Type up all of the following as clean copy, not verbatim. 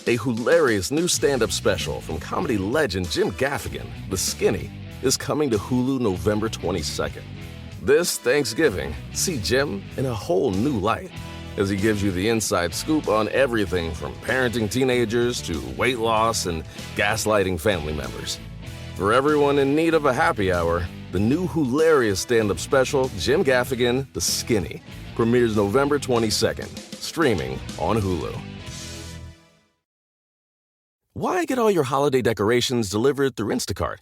A hilarious new stand-up special from comedy legend Jim Gaffigan, The Skinny, is coming to Hulu November 22nd. This Thanksgiving, see Jim in a whole new light as he gives you the inside scoop on everything from parenting teenagers to weight loss and gaslighting family members. For everyone in need of a happy hour, the new hilarious stand-up special, Jim Gaffigan, The Skinny, premieres November 22nd, streaming on Hulu. Why get all your holiday decorations delivered through Instacart?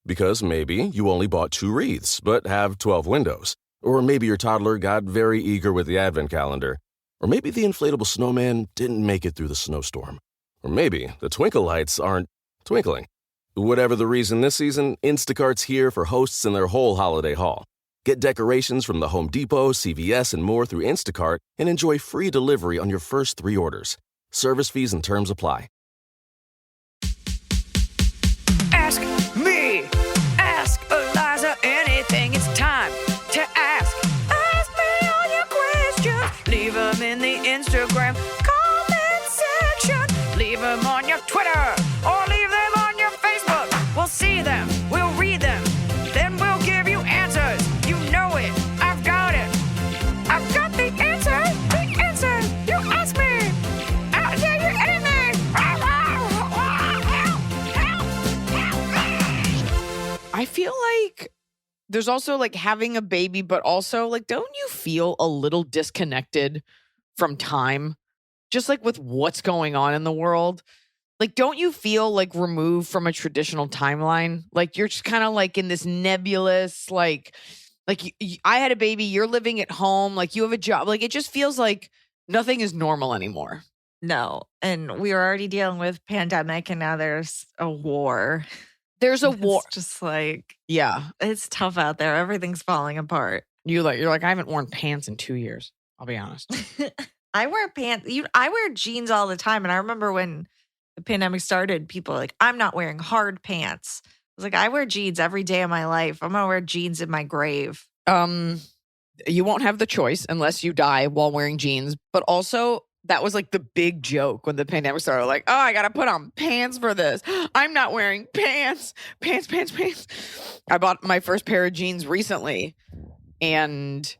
Because maybe you only bought 2 wreaths, but have 12 windows. Or maybe your toddler got very eager with the advent calendar. Or maybe the inflatable snowman didn't make it through the snowstorm. Or maybe the twinkle lights aren't twinkling. Whatever the reason this season, Instacart's here for hosts and their whole holiday haul. Get decorations from the Home Depot, CVS, and more through Instacart and enjoy free delivery on your first 3 orders. Service fees and terms apply. Ask me, ask Eliza anything. It's time to ask. Ask me all your questions. Leave them in the Instagram comment section. Leave them on your Twitter or leave them on your Facebook. We'll see them, we'll read them, then we'll give you answers. You know it, I've got it. I've got the answer, the answer. You ask me, I'll tell you anything. I feel like there's also like having a baby, but also like, don't you feel a little disconnected from time? Just like with what's going on in the world? Like, don't you feel like removed from a traditional timeline? Like you're just kind of like in this nebulous, like I had a baby, you're living at home, like you have a job. Like it just feels like nothing is normal anymore. No. And we were already dealing with pandemic and now there's a war. There's a war. It's just like, yeah, it's tough out there. Everything's falling apart. You're like, I haven't worn pants in 2 years. I'll be honest. I wear pants. I wear jeans all the time. And I remember when the pandemic started, people were like, I'm not wearing hard pants. I was like, I wear jeans every day of my life. I'm going to wear jeans in my grave. You won't have the choice unless you die while wearing jeans. But also, that was like the big joke when the pandemic started. Like, oh, I got to put on pants for this. I'm not wearing pants. Pants. I bought my first pair of jeans recently. And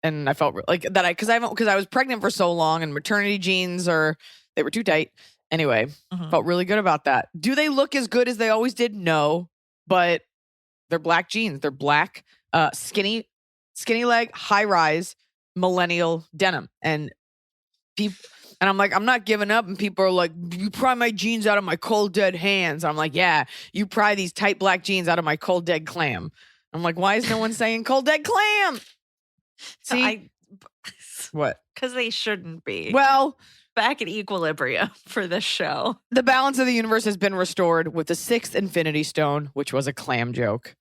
I felt like that because I was pregnant for so long and maternity jeans they were too tight. Anyway, felt really good about that. Do they look as good as they always did? No, but they're black jeans. They're black, skinny leg, high rise, millennial denim. And I'm like, I'm not giving up. And people are like, you pry my jeans out of my cold, dead hands. I'm like, yeah, you pry these tight black jeans out of my cold, dead clam. I'm like, why is no one saying cold, dead clam? See? What? Because they shouldn't be. Well, back at equilibrium for this show. The balance of the universe has been restored with the 6th Infinity Stone, which was a clam joke.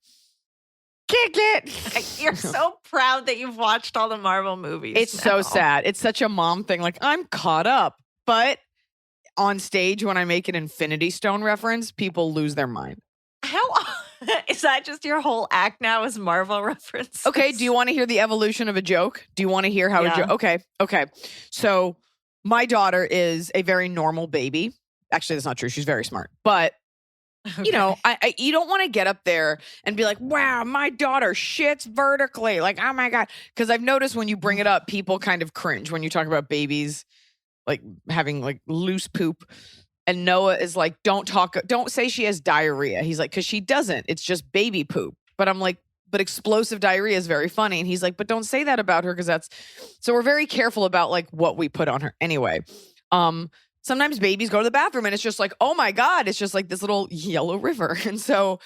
Kick it! You're so proud that you've watched all the Marvel movies. It's so sad. It's such a mom thing. Like, I'm caught up. But on stage, when I make an Infinity Stone reference, people lose their mind. How is that just your whole act now is Marvel references? Okay, do you want to hear the evolution of a joke? Do you want to hear how a joke? Okay. So my daughter is a very normal baby. Actually, that's not true. She's very smart. But you know, you don't want to get up there and be like, wow, my daughter shits vertically. Like, oh my God. Because I've noticed when you bring it up, people kind of cringe when you talk about babies, like having like loose poop. And Noah is like, don't say she has diarrhea. He's like, because she doesn't. It's just baby poop. But I'm like, but explosive diarrhea is very funny. And he's like, but don't say that about her because so we're very careful about like what we put on her. Anyway, sometimes babies go to the bathroom and it's just like, oh my God, it's just like this little yellow river. And so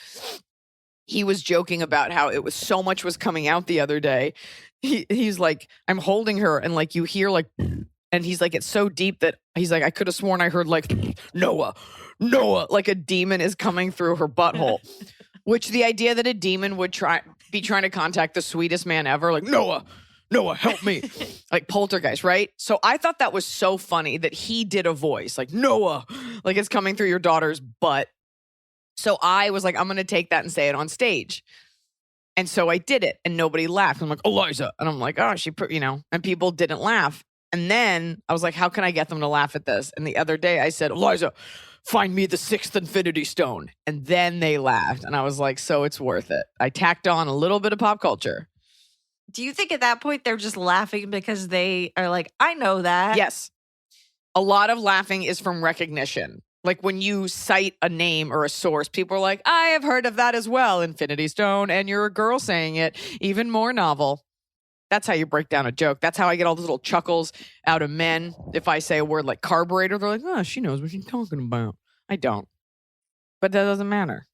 he was joking about how it was so much was coming out the other day. He's like, I'm holding her and like you hear like, and he's like, it's so deep that he's like, I could have sworn I heard like, Noah, like a demon is coming through her butthole. Which the idea that a demon would be trying to contact the sweetest man ever, like, Noah, help me. Like poltergeist, right? So I thought that was so funny that he did a voice like, Noah, like it's coming through your daughter's butt. So I was like, I'm going to take that and say it on stage. And so I did it and nobody laughed. I'm like, Eliza. And I'm like, oh, and people didn't laugh. And then I was like, how can I get them to laugh at this? And the other day I said, Eliza, find me the 6th Infinity Stone. And then they laughed. And I was like, so it's worth it. I tacked on a little bit of pop culture. Do you think at that point they're just laughing because they are like, I know that? Yes. A lot of laughing is from recognition. Like when you cite a name or a source, people are like, I have heard of that as well, Infinity Stone, and you're a girl saying it, even more novel. That's how you break down a joke. That's how I get all those little chuckles out of men. If I say a word like carburetor, they're like, oh, she knows what she's talking about. I don't. But that doesn't matter.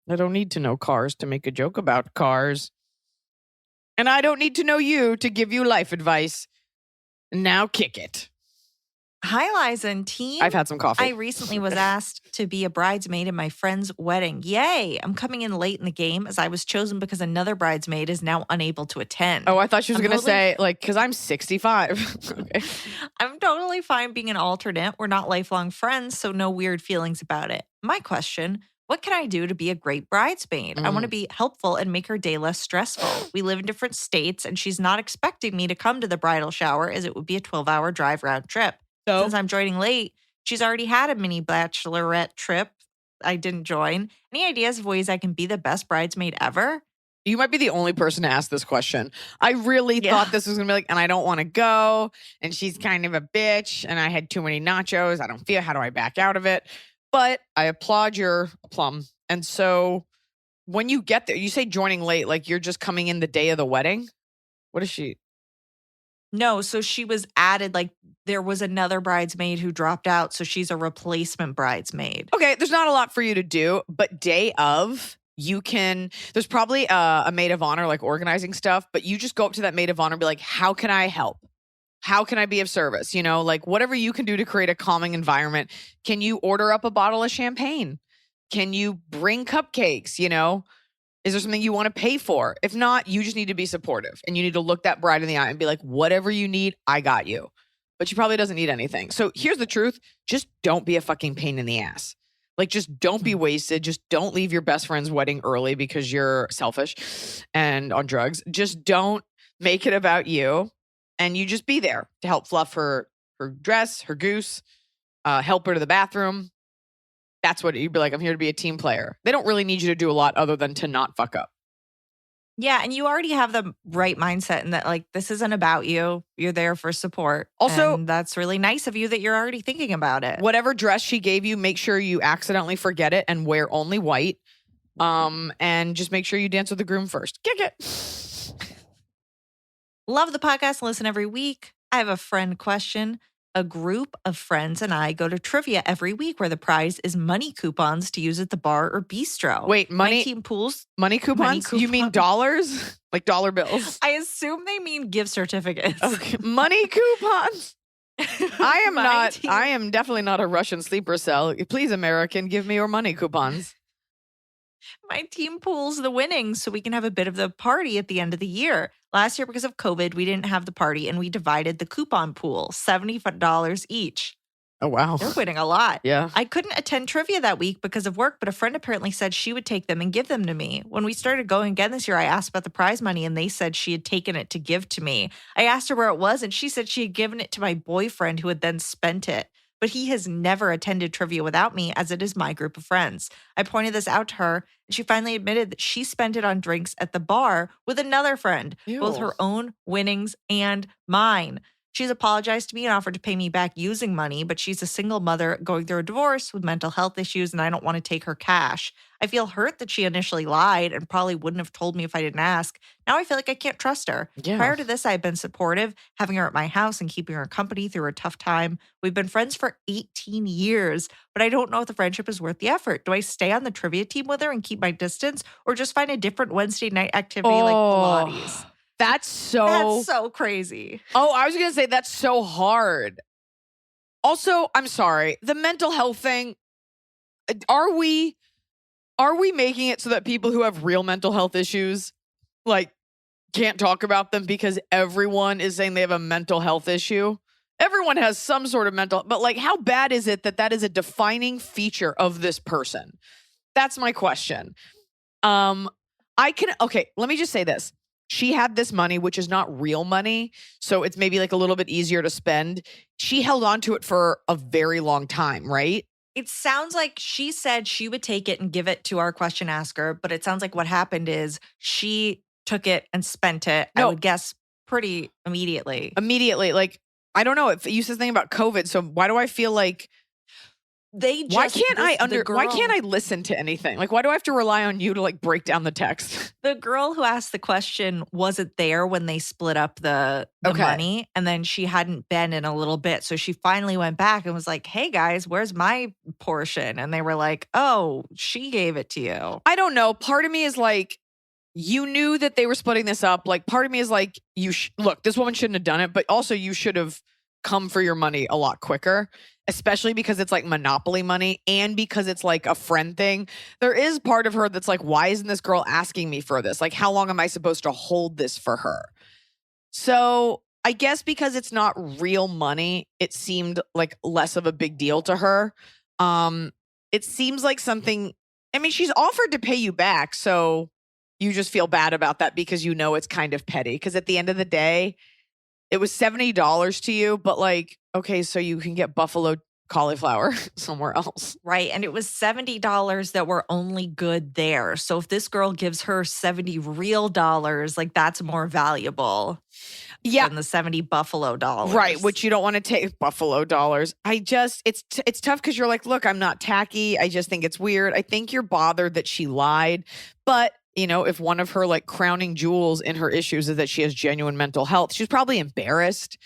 I don't need to know cars to make a joke about cars. And I don't need to know you to give you life advice. Now kick it. Hi, Liza and team. I've had some coffee. I recently was asked to be a bridesmaid in my friend's wedding. Yay! I'm coming in late in the game as I was chosen because another bridesmaid is now unable to attend. Oh, I thought she was going to say, like, because I'm 65. Okay. I'm totally fine being an alternate. We're not lifelong friends, so no weird feelings about it. My question, what can I do to be a great bridesmaid? I want to be helpful and make her day less stressful. We live in different states, and she's not expecting me to come to the bridal shower as it would be a 12-hour drive round trip. So, since I'm joining late, she's already had a mini bachelorette trip. I didn't join. Any ideas of ways I can be the best bridesmaid ever? you might be the only person to ask this question. I really thought this was going to be like, and I don't want to go, and she's kind of a bitch, and I had too many nachos. I don't feel, how do I back out of it? But I applaud your aplomb. And so when you get there, you say joining late, like you're just coming in the day of the wedding? What is she? No, so she was added, like there was another bridesmaid who dropped out, so she's a replacement bridesmaid. Okay, there's not a lot for you to do, but day of, you can, there's probably a maid of honor like organizing stuff, but you just go up to that maid of honor and be like, how can I help? How can I be of service? You know, like whatever you can do to create a calming environment. Can you order up a bottle of champagne? Can you bring cupcakes? You know, is there something you want to pay for? If not, you just need to be supportive and you need to look that bride in the eye and be like, whatever you need, I got you. But she probably doesn't need anything. So here's the truth. Just don't be a fucking pain in the ass. Like, just don't be wasted. Just don't leave your best friend's wedding early because you're selfish and on drugs. Just don't make it about you. And you just be there to help fluff her dress, her goose, help her to the bathroom. That's what you'd be like, I'm here to be a team player. They don't really need you to do a lot other than to not fuck up. Yeah, and you already have the right mindset in that, like, this isn't about you. You're there for support. Also, and that's really nice of you that you're already thinking about it. Whatever dress she gave you, make sure you accidentally forget it and wear only white. And just make sure you dance with the groom first. Kick it. Love the podcast. Listen every week. I have a friend question. A group of friends and I go to trivia every week where the prize is money coupons to use at the bar or bistro. Wait, money? My team pools. Money coupons? You mean dollars? Like dollar bills? I assume they mean gift certificates. Okay. Money coupons? I am definitely not a Russian sleeper cell. Please, American, give me your money coupons. My team pools the winnings so we can have a bit of the party at the end of the year. Last year, because of COVID, we didn't have the party and we divided the coupon pool, $70 each. Oh, wow. They're winning a lot. Yeah. I couldn't attend trivia that week because of work, but a friend apparently said she would take them and give them to me. When we started going again this year, I asked about the prize money and they said she had taken it to give to me. I asked her where it was and she said she had given it to my boyfriend who had then spent it. But he has never attended trivia without me, as it is my group of friends. I pointed this out to her, and she finally admitted that she spent it on drinks at the bar with another friend, both her own winnings and mine. She's apologized to me and offered to pay me back using money, but she's a single mother going through a divorce with mental health issues, and I don't want to take her cash. I feel hurt that she initially lied and probably wouldn't have told me if I didn't ask. Now I feel like I can't trust her. Yeah. Prior to this, I've been supportive, having her at my house and keeping her company through a tough time. We've been friends for 18 years, but I don't know if the friendship is worth the effort. Do I stay on the trivia team with her and keep my distance, or just find a different Wednesday night activity like Pilates? That's so crazy. Oh, I was going to say that's so hard. Also, I'm sorry. The mental health thing, are we making it so that people who have real mental health issues like can't talk about them because everyone is saying they have a mental health issue? Everyone has some sort of mental, but like how bad is it that is a defining feature of this person? That's my question. Okay, let me just say this. she had this money, which is not real money. So it's maybe like a little bit easier to spend. She held on to it for a very long time, right? It sounds like she said she would take it and give it to our question asker, but it sounds like what happened is she took it and spent it, I would guess, pretty immediately. Like, I don't know. You said something about COVID. So why do I feel like why can't I listen to anything? Like, why do I have to rely on you to like break down the text? The girl who asked the question wasn't there when they split up the money, and then she hadn't been in a little bit. So she finally went back and was like, hey guys, where's my portion? And they were like, oh, she gave it to you. I don't know. Part of me is like, you knew that they were splitting this up. Like, part of me is like, look, this woman shouldn't have done it, but also you should have come for your money a lot quicker, especially because it's like monopoly money and because it's like a friend thing. There is part of her that's like, why isn't this girl asking me for this? Like, how long am I supposed to hold this for her? So I guess because it's not real money, it seemed like less of a big deal to her. It seems like something, I mean, she's offered to pay you back. So you just feel bad about that because you know it's kind of petty. Because at the end of the day, it was $70 to you, but like, okay, so you can get buffalo cauliflower somewhere else. Right. And it was $70 that were only good there. So if this girl gives her 70 real dollars, like that's more valuable than the 70 buffalo dollars. Right. Which you don't want to take buffalo dollars. It's tough because you're like, look, I'm not tacky. I just think it's weird. I think you're bothered that she lied. But you know, if one of her like crowning jewels in her issues is that she has genuine mental health, she's probably embarrassed.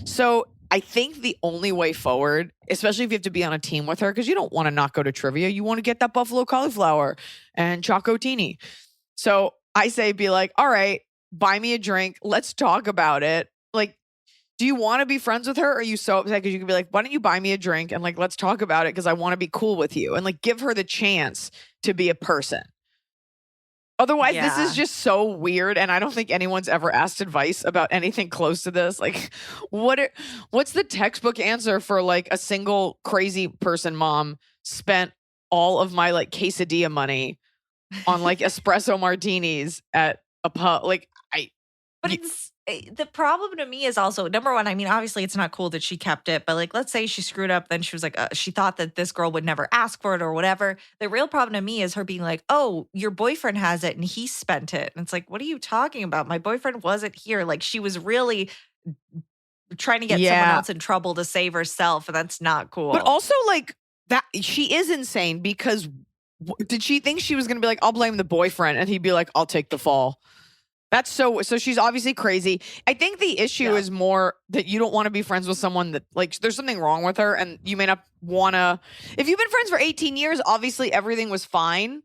So I think the only way forward, especially if you have to be on a team with her, because you don't want to not go to trivia. You want to get that buffalo cauliflower and chocotini. So I say be like, all right, buy me a drink. Let's talk about it. Like, do you want to be friends with her? Or are you so upset? Because you can be like, why don't you buy me a drink and like, let's talk about it because I want to be cool with you. And like, give her the chance to be a person. Otherwise, this is just so weird, and I don't think anyone's ever asked advice about anything close to this. Like, what's the textbook answer for like a single crazy person mom spent all of my like quesadilla money on like espresso martinis at a pub? Like, it's the problem to me is also, number one, I mean, obviously it's not cool that she kept it, but like, let's say she screwed up, then she was like, she thought that this girl would never ask for it or whatever. The real problem to me is her being like, oh, your boyfriend has it and he spent it. And it's like, what are you talking about? My boyfriend wasn't here. Like, she was really trying to get someone else in trouble to save herself. And that's not cool. But also like that, she is insane because did she think she was going to be like, I'll blame the boyfriend and he'd be like, I'll take the fall. That's so she's obviously crazy. I think the issue is more that you don't want to be friends with someone that like there's something wrong with her and you may not want to. If you've been friends for 18 years, obviously everything was fine.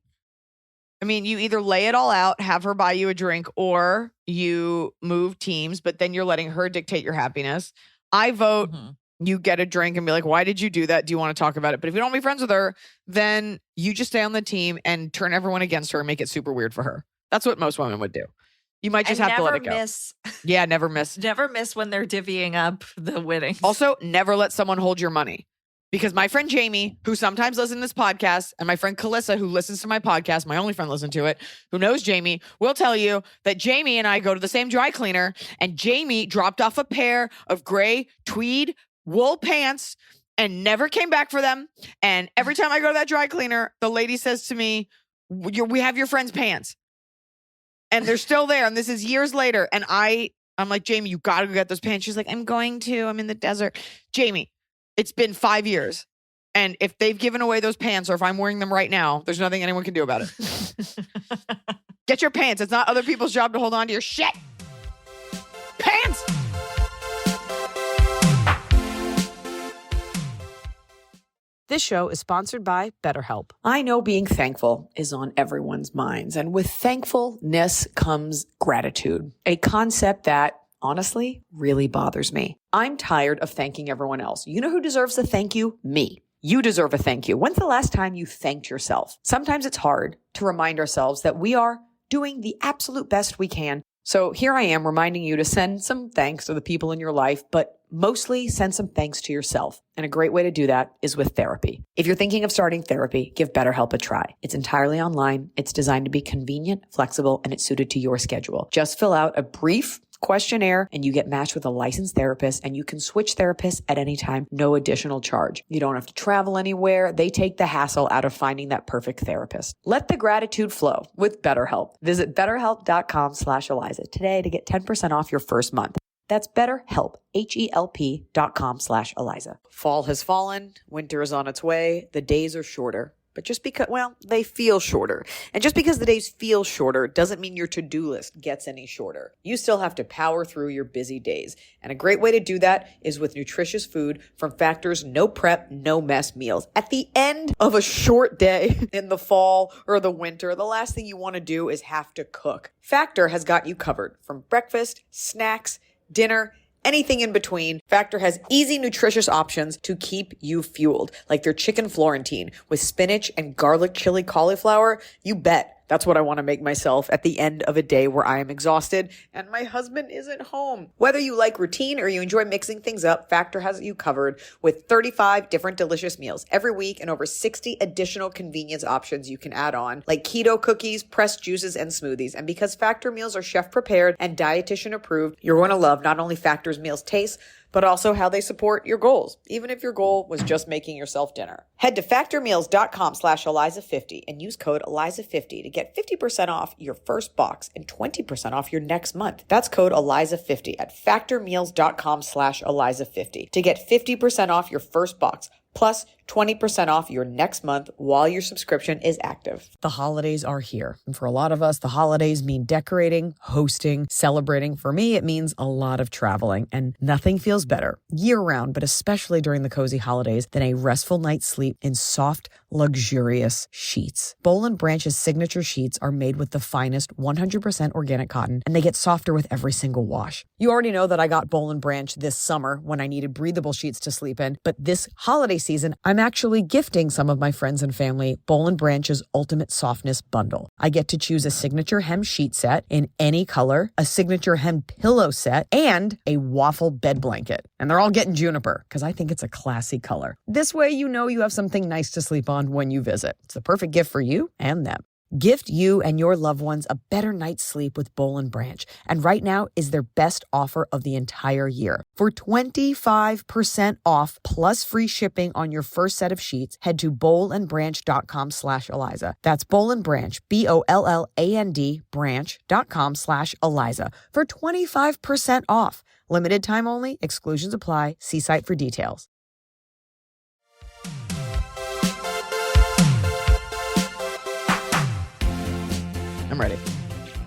I mean, you either lay it all out, have her buy you a drink, or you move teams, but then you're letting her dictate your happiness. I vote you get a drink and be like, why did you do that? Do you want to talk about it? But if you don't be friends with her, then you just stay on the team and turn everyone against her and make it super weird for her. That's what most women would do. You might just have to let it go. Never miss. Never miss when they're divvying up the winnings. Also, never let someone hold your money. Because my friend Jamie, who sometimes listens to this podcast, and my friend Calissa, who listens to my podcast, my only friend listens to it, who knows Jamie, will tell you that Jamie and I go to the same dry cleaner, and Jamie dropped off a pair of gray tweed wool pants and never came back for them. And every time I go to that dry cleaner, the lady says to me, we have your friend's pants. And they're still there. And this is years later. And I'm like, Jamie, you got to go get those pants. She's like, I'm going to. I'm in the desert. Jamie, it's been 5 years. And if they've given away those pants or if I'm wearing them right now, there's nothing anyone can do about it. Get your pants. It's not other people's job to hold on to your shit. Pants! This show is sponsored by BetterHelp. I know being thankful is on everyone's minds, and with thankfulness comes gratitude, a concept that, honestly, really bothers me. I'm tired of thanking everyone else. You know who deserves a thank you? Me. You deserve a thank you. When's the last time you thanked yourself? Sometimes it's hard to remind ourselves that we are doing the absolute best we can So here I am reminding you to send some thanks to the people in your life, but mostly send some thanks to yourself. And a great way to do that is with therapy. If you're thinking of starting therapy, give BetterHelp a try. It's entirely online. It's designed to be convenient, flexible, and it's suited to your schedule. Just fill out a brief questionnaire and you get matched with a licensed therapist, and you can switch therapists at any time, no additional charge. You don't have to travel anywhere. They take the hassle out of finding that perfect therapist. Let the gratitude flow with BetterHelp. Visit betterhelp.com/Eliza today to get 10% off your first month. That's BetterHelp, HELP.com/Eliza. Fall has fallen. Winter is on its way. The days are shorter. But just because, well, they feel shorter. And just because the days feel shorter doesn't mean your to-do list gets any shorter. You still have to power through your busy days. And a great way to do that is with nutritious food from Factor's no prep, no mess meals. At the end of a short day in the fall or the winter, the last thing you want to do is have to cook. Factor has got you covered from breakfast, snacks, dinner, anything in between. Factor has easy, nutritious options to keep you fueled, like their chicken Florentine with spinach and garlic chili cauliflower. You bet. That's what I want to make myself at the end of a day where I am exhausted and my husband isn't home. Whether you like routine or you enjoy mixing things up, Factor has you covered with 35 different delicious meals every week and over 60 additional convenience options you can add on, like keto cookies, pressed juices, and smoothies. And because Factor meals are chef prepared and dietitian approved, you're going to love not only Factor's meals taste, but also how they support your goals, even if your goal was just making yourself dinner. Head to factormeals.com/Eliza50 and use code Eliza50 to get 50% off your first box and 20% off your next month. That's code Eliza50 at factormeals.com/Eliza50 to get 50% off your first box, plus 20% off your next month while your subscription is active. The holidays are here. And for a lot of us, the holidays mean decorating, hosting, celebrating. For me, it means a lot of traveling, and nothing feels better year-round, but especially during the cozy holidays, than a restful night's sleep in soft, luxurious sheets. Boll & Branch's signature sheets are made with the finest 100% organic cotton, and they get softer with every single wash. You already know that I got Boll & Branch this summer when I needed breathable sheets to sleep in, but this holiday season, I'm actually gifting some of my friends and family Boll & Branch's Ultimate Softness Bundle. I get to choose a signature hem sheet set in any color, a signature hem pillow set, and a waffle bed blanket. And they're all getting juniper because I think it's a classy color. This way you know you have something nice to sleep on when you visit. It's the perfect gift for you and them. Gift you and your loved ones a better night's sleep with Boll & Branch. And right now is their best offer of the entire year. For 25% off plus free shipping on your first set of sheets, head to bollandbranch.com/Eliza. That's Boll & Branch, BOLLAND branch.com/Eliza for 25% off. Limited time only. Exclusions apply. See site for details. I'm ready.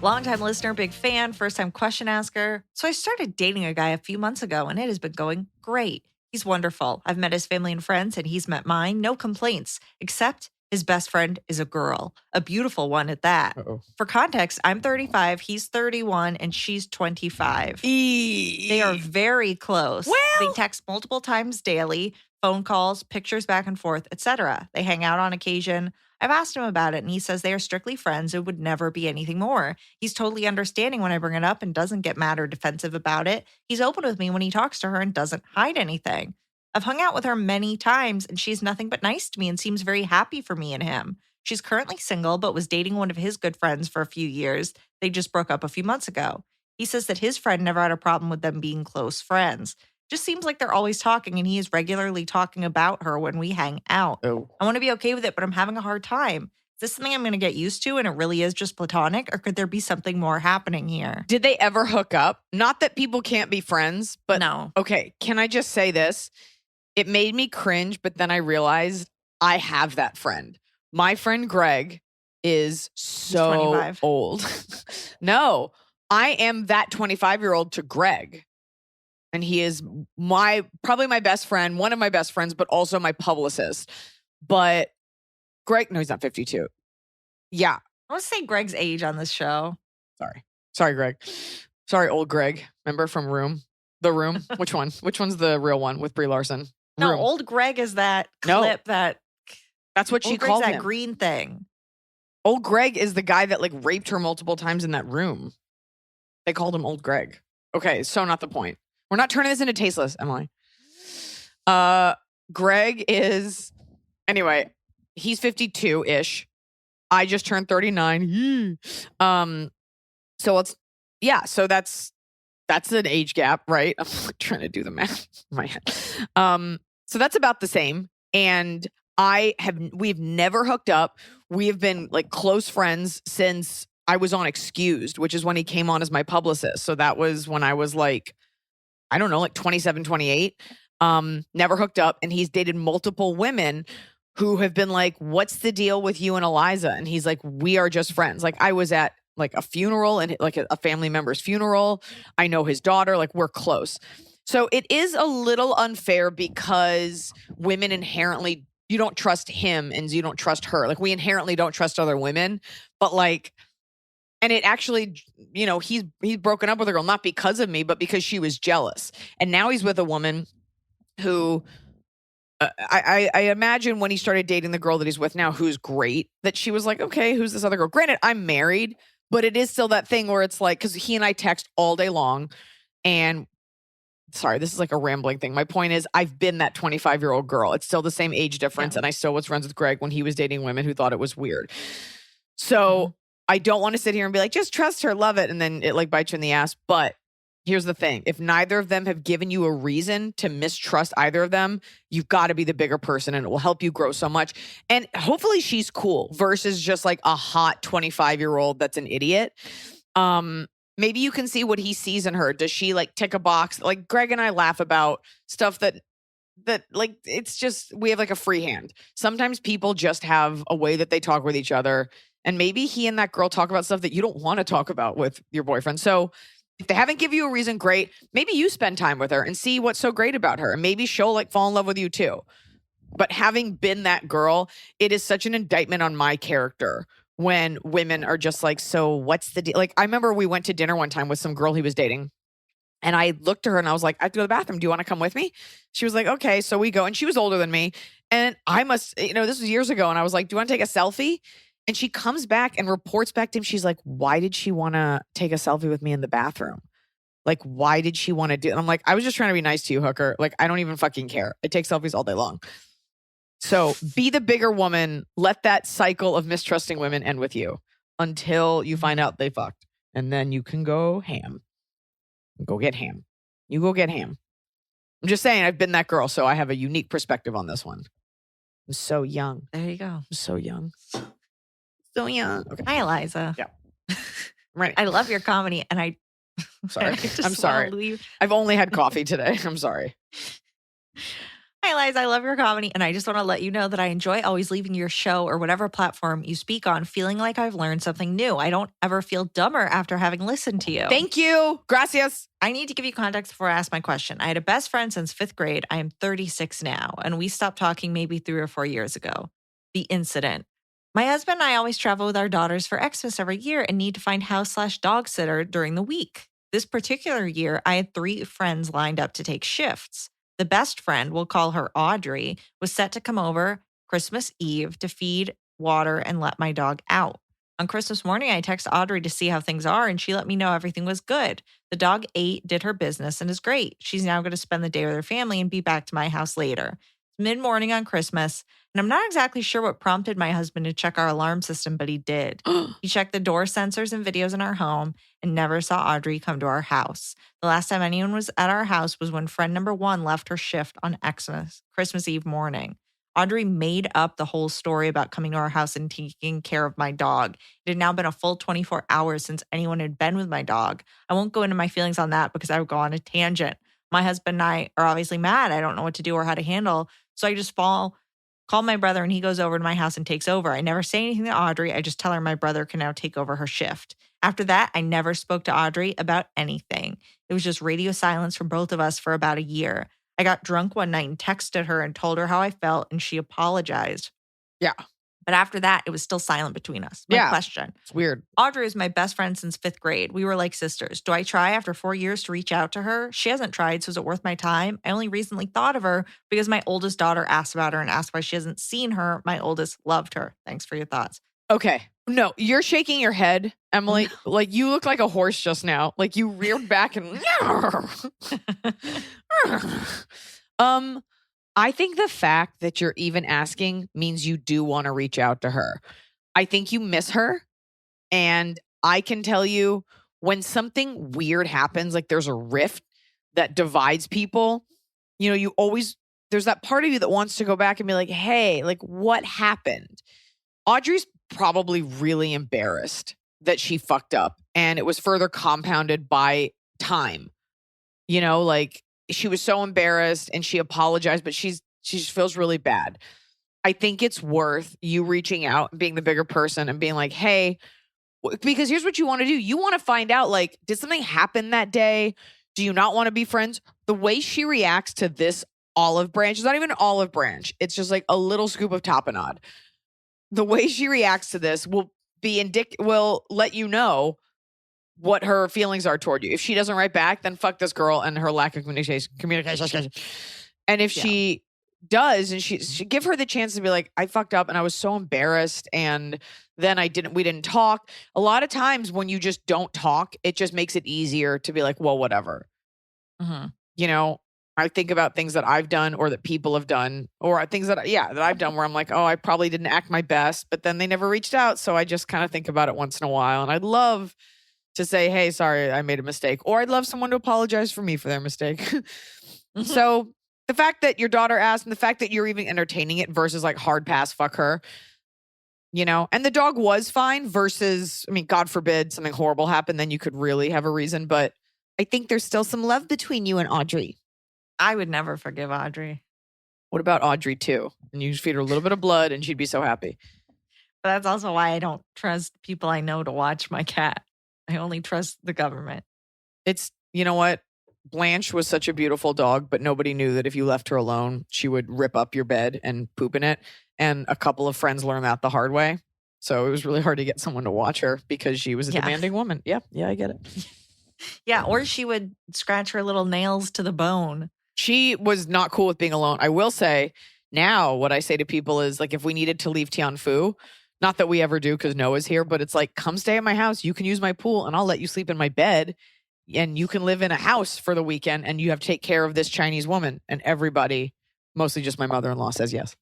Longtime listener, big fan, first time question asker. So I started dating a guy a few months ago and it has been going great. He's wonderful. I've met his family and friends and he's met mine. No complaints, except his best friend is a girl, a beautiful one at that. Uh-oh. For context, I'm 35, he's 31, and she's 25. They are very close. Well, they text multiple times daily, phone calls, pictures back and forth, etc. They hang out on occasion. I've asked him about it, and he says they are strictly friends. It would never be anything more. He's totally understanding when I bring it up and doesn't get mad or defensive about it. He's open with me when he talks to her and doesn't hide anything. I've hung out with her many times, and she's nothing but nice to me and seems very happy for me and him. She's currently single, but was dating one of his good friends for a few years. They just broke up a few months ago. He says that his friend never had a problem with them being close friends. Just seems like they're always talking, and he is regularly talking about her when we hang out. Oh. I want to be okay with it, but I'm having a hard time. Is this something I'm going to get used to and it really is just platonic, or could there be something more happening here? Did they ever hook up? Not that people can't be friends, but no. Okay, can I just say this? It made me cringe, but then I realized I have that friend. My friend Greg is so 25. old. No, I am that 25-year-old to Greg. And he is probably my best friend, one of my best friends, but also my publicist. But Greg, no, he's not 52. Yeah. I want to say Greg's age on this show. Sorry, Greg. Sorry, old Greg. Remember from Room? The Room? Which one? Which one's the real one with Brie Larson? No, Room. old Greg is that clip that. That's what she old called Greg's him. that green thing. Old Greg is the guy that like raped her multiple times in that room. They called him Old Greg. Okay, so not the point. We're not turning this into tasteless, Emily. Greg is, anyway, he's 52-ish. I just turned 39. So that's an age gap, right? I'm trying to do the math in my head. So that's about the same. And we've never hooked up. We have been like close friends since I was on Excused, which is when he came on as my publicist. So that was when I was like, I don't know, like 27, 28. Never hooked up. And he's dated multiple women who have been like, what's the deal with you and Eliza? And he's like, we are just friends. Like I was at like a funeral and like a family member's funeral. I know his daughter, like we're close. So it is a little unfair because women inherently, you don't trust him and you don't trust her. Like we inherently don't trust other women, but like, and it actually, you know, he's broken up with a girl, not because of me, but because she was jealous. And now he's with a woman who I imagine when he started dating the girl that he's with now, who's great, that she was like, okay, who's this other girl? Granted, I'm married, but it is still that thing where it's like, because he and I text all day long. And sorry, this is like a rambling thing. My point is, I've been that 25-year-old girl. It's still the same age difference. Yeah. And I still was friends with Greg when he was dating women who thought it was weird. So I don't want to sit here and be like, just trust her, love it. And then it like bites you in the ass. But here's the thing. If neither of them have given you a reason to mistrust either of them, you've got to be the bigger person and it will help you grow so much. And hopefully she's cool versus just like a hot 25-year-old that's an idiot. Maybe you can see what he sees in her. Does she like tick a box? Like Greg and I laugh about stuff that like, it's just, we have like a free hand. Sometimes people just have a way that they talk with each other. And maybe he and that girl talk about stuff that you don't want to talk about with your boyfriend. So if they haven't given you a reason, great. Maybe you spend time with her and see what's so great about her. And maybe she'll like fall in love with you too. But having been that girl, it is such an indictment on my character when women are just like, so what's the deal? Like I remember we went to dinner one time with some girl he was dating. And I looked at her and I was like, I have to go to the bathroom. Do you want to come with me? She was like, okay. So we go. And she was older than me. And I must, you know, this was years ago. And I was like, do you want to take a selfie? And she comes back and reports back to him. She's like, why did she want to take a selfie with me in the bathroom? Like, why did she want to do it? And I'm like, I was just trying to be nice to you, hooker. Like, I don't even fucking care. I take selfies all day long. So be the bigger woman. Let that cycle of mistrusting women end with you until you find out they fucked. And then you can go ham. Go get ham. You go get ham. I'm just saying, I've been that girl, so I have a unique perspective on this one. I'm so young. There you go. I'm so young. So young. Okay. Hi, Eliza. Yeah. Right. I love your comedy, and I'm sorry. I'm sorry. I've only had coffee today. I'm sorry. Hi, Eliza. I love your comedy, and I just want to let you know that I enjoy always leaving your show or whatever platform you speak on feeling like I've learned something new. I don't ever feel dumber after having listened to you. Thank you. Gracias. I need to give you context before I ask my question. I had a best friend since 5th grade. I am 36 now, and we stopped talking maybe 3 or 4 years ago. The incident. My husband and I always travel with our daughters for Xmas every year and need to find house/dog sitter during the week. This particular year, I had 3 friends lined up to take shifts. The best friend, we'll call her Audrey, was set to come over Christmas Eve to feed, water, and let my dog out. On Christmas morning, I texted Audrey to see how things are, and she let me know everything was good. The dog ate, did her business, and is great. She's now going to spend the day with her family and be back to my house later. It's mid-morning on Christmas, and I'm not exactly sure what prompted my husband to check our alarm system, but he did. He checked the door sensors and videos in our home and never saw Audrey come to our house. The last time anyone was at our house was when friend number 1 left her shift on Christmas Eve morning. Audrey made up the whole story about coming to our house and taking care of my dog. It had now been a full 24 hours since anyone had been with my dog. I won't go into my feelings on that because I would go on a tangent. My husband and I are obviously mad. I don't know what to do or how to handle. So I just call my brother and he goes over to my house and takes over. I never say anything to Audrey. I just tell her my brother can now take over her shift. After that, I never spoke to Audrey about anything. It was just radio silence from both of us for about a year. I got drunk one night and texted her and told her how I felt, and she apologized. Yeah. But after that, it was still silent between us. My question. It's weird. Audrey is my best friend since 5th grade. We were like sisters. Do I try after 4 years to reach out to her? She hasn't tried, so is it worth my time? I only recently thought of her because my oldest daughter asked about her and asked why she hasn't seen her. My oldest loved her. Thanks for your thoughts. Okay. No, you're shaking your head, Emily. Like you look like a horse just now. Like you reared back and I think the fact that you're even asking means you do want to reach out to her. I think you miss her. And I can tell you when something weird happens, like there's a rift that divides people, you always, there's that part of you that wants to go back and be like, hey, like what happened? Audrey's probably really embarrassed that she fucked up. And it was further compounded by time. Like she was so embarrassed and she apologized, but she just feels really bad. I think it's worth you reaching out and being the bigger person and being like, hey, because here's what you want to do. You want to find out, like, did something happen that day? Do you not want to be friends? The way she reacts to this olive branch, it's not even an olive branch. It's just like a little scoop of tapenade. The way she reacts to this will let you know what her feelings are toward you. If she doesn't write back, then fuck this girl and her lack of communication. And if she does, and she give her the chance to be like, I fucked up and I was so embarrassed, and then we didn't talk. A lot of times when you just don't talk, it just makes it easier to be like, well, whatever. Mm-hmm. I think about things that I've done or that people have done, or things that I've done where I'm like, oh, I probably didn't act my best, but then they never reached out. So I just kind of think about it once in a while. And I'd love to say, hey, sorry, I made a mistake. Or I'd love someone to apologize for me for their mistake. Mm-hmm. So the fact that your daughter asked and the fact that you're even entertaining it versus like hard pass, fuck her, and the dog was fine versus, God forbid something horrible happened, then you could really have a reason. But I think there's still some love between you and Audrey. I would never forgive Audrey. What about Audrey too? And you just feed her a little bit of blood and she'd be so happy. But that's also why I don't trust people I know to watch my cat. I only trust the government. It's, you know what? Blanche was such a beautiful dog, but nobody knew that if you left her alone, she would rip up your bed and poop in it. And a couple of friends learned that the hard way. So it was really hard to get someone to watch her because she was a demanding woman. Yeah, I get it. Yeah, or she would scratch her little nails to the bone. She was not cool with being alone. I will say now what I say to people is like, if we needed to leave Tianfu, not that we ever do because Noah's here, but it's like, come stay at my house. You can use my pool and I'll let you sleep in my bed. And you can live in a house for the weekend and you have to take care of this Chinese woman. And everybody, mostly just my mother-in-law, says yes.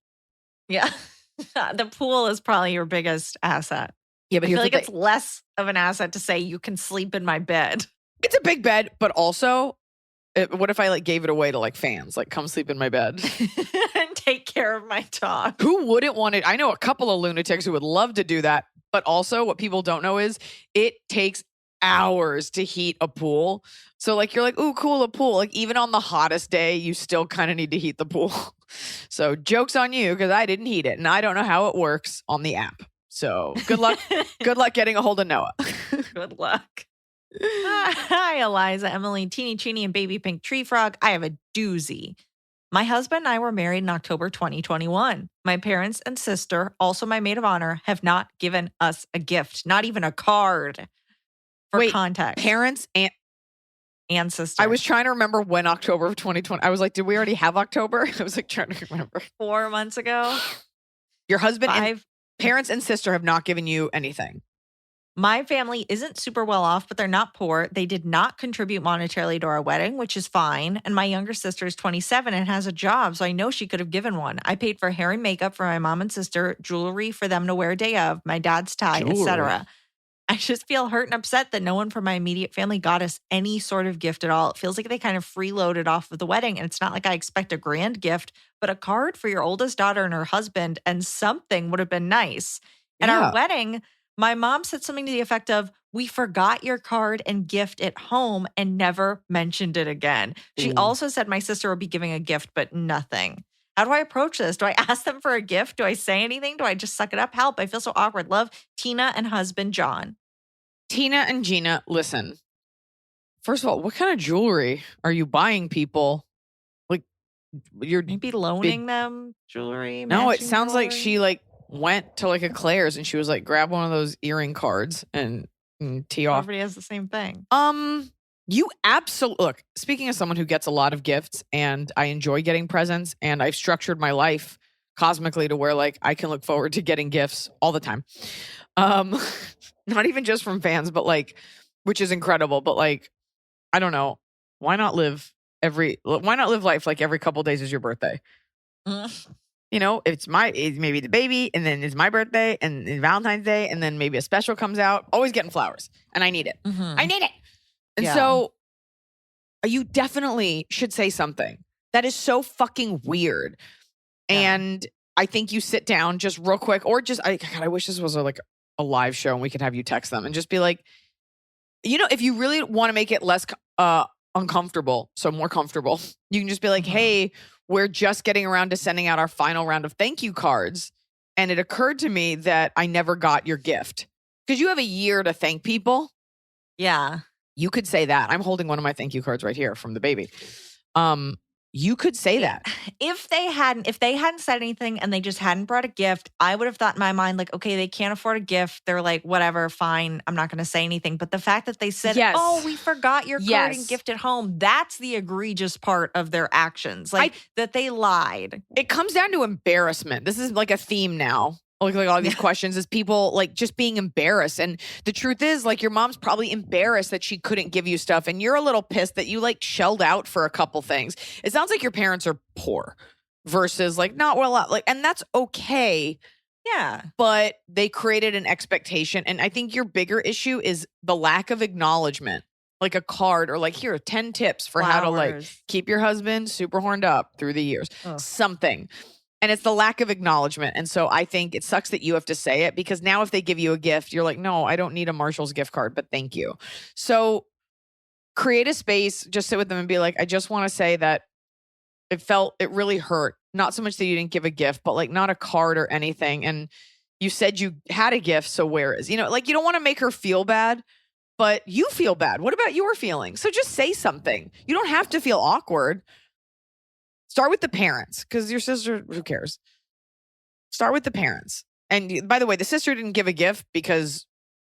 Yeah. The pool is probably your biggest asset. Yeah, but I feel like it's less of an asset to say you can sleep in my bed. It's a big bed, but also, what if I like gave it away to like fans? Like, come sleep in my bed. And take care of my dog. Who wouldn't want it? I know a couple of lunatics who would love to do that. But also what people don't know is it takes hours to heat a pool. So like you're like, ooh, cool, a pool. Like even on the hottest day, you still kind of need to heat the pool. So joke's on you because I didn't heat it and I don't know how it works on the app. So good luck. Good luck getting a hold of Noah. Good luck. Hi, Eliza, Emily, Teeny Cheeny, and Baby Pink Tree Frog. I have a doozy. My husband and I were married in October 2021. My parents and sister, also my maid of honor, have not given us a gift, not even a card. For context. Parents and sister. I was trying to remember when October of 2020. I was like, did we already have October? I was like trying to remember. 4 months ago. Your husband and parents and sister have not given you anything. My family isn't super well off, but they're not poor. They did not contribute monetarily to our wedding, which is fine. And my younger sister is 27 and has a job, so I know she could have given one. I paid for hair and makeup for my mom and sister, jewelry for them to wear day of, my dad's tie, etc. I just feel hurt and upset that no one from my immediate family got us any sort of gift at all. It feels like they kind of freeloaded off of the wedding. And it's not like I expect a grand gift, but a card for your oldest daughter and her husband and something would have been nice. At our wedding, my mom said something to the effect of, we forgot your card and gift at home and never mentioned it again. She also said my sister will be giving a gift, but nothing. How do I approach this? Do I ask them for a gift? Do I say anything? Do I just suck it up? Help. I feel so awkward. Love, Tina and husband, John. Tina and Gina, listen. First of all, what kind of jewelry are you buying people? Like, you're maybe loaning them jewelry? No, it sounds like she like went to like a Claire's and she was like, grab one of those earring cards and tee off. Everybody has the same thing. You absolutely look. Speaking of someone who gets a lot of gifts, and I enjoy getting presents, and I've structured my life cosmically to where like I can look forward to getting gifts all the time. Not even just from fans, but like, which is incredible. But like, I don't know. Why not live life like every couple days is your birthday? You know, it's maybe the baby, and then it's my birthday, and it's Valentine's Day, and then maybe a special comes out. Always getting flowers, and I need it. I need it. And so you definitely should say something. That is so fucking weird. Yeah. And I think you sit down just real quick, or just, God, I wish this was like a live show and we could have you text them and just be like, you know, if you really want to make it less uncomfortable, so more comfortable, you can just be like, hey, we're just getting around to sending out our final round of thank you cards. And it occurred to me that I never got your gift. Because you have a year to thank people. Yeah. You could say that. I'm holding one of my thank you cards right here from the baby. You could say that. If they hadn't said anything and they just hadn't brought a gift, I would have thought in my mind, like, okay, they can't afford a gift. They're like, whatever, fine. I'm not going to say anything. But the fact that they said, oh, we forgot your card and gift at home, that's the egregious part of their actions. Like that they lied. It comes down to embarrassment. This is like a theme now. Like all these questions is people like just being embarrassed. And the truth is, like, your mom's probably embarrassed that she couldn't give you stuff. And you're a little pissed that you like shelled out for a couple things. It sounds like your parents are poor versus like not well out. Like, and that's okay. Yeah. But they created an expectation. And I think your bigger issue is the lack of acknowledgement. Like a card or like, here, 10 tips for how to like keep your husband super horned up through the years. Something. And it's the lack of acknowledgement. And so I think it sucks that you have to say it, because now if they give you a gift, you're like, no, I don't need a Marshall's gift card, but thank you. So create a space, just sit with them and be like, I just want to say that it really hurt. Not so much that you didn't give a gift, but like not a card or anything. And you said you had a gift, so where is, like you don't want to make her feel bad, but you feel bad. What about your feelings? So just say something. You don't have to feel awkward. Start with the parents, because your sister, who cares? Start with the parents. And by the way, the sister didn't give a gift because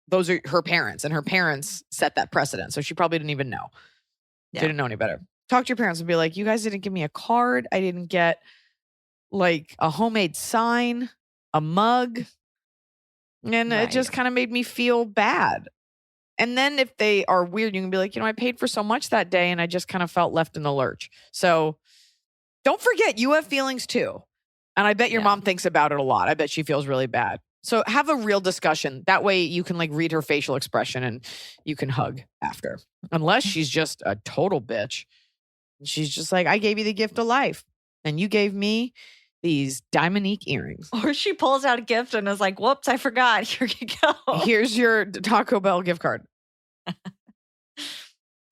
those are her parents, and her parents set that precedent. So she probably didn't even know. Yeah. Didn't know any better. Talk to your parents and be like, you guys didn't give me a card. I didn't get like a homemade sign, a mug. And it just kind of made me feel bad. And then if they are weird, you can be like, I paid for so much that day and I just kind of felt left in the lurch. So don't forget, you have feelings too. And I bet your mom thinks about it a lot. I bet she feels really bad. So have a real discussion. That way you can like read her facial expression and you can hug after. Unless she's just a total bitch. She's just like, I gave you the gift of life. And you gave me these Diamonique earrings. Or she pulls out a gift and is like, whoops, I forgot. Here you go. Here's your Taco Bell gift card.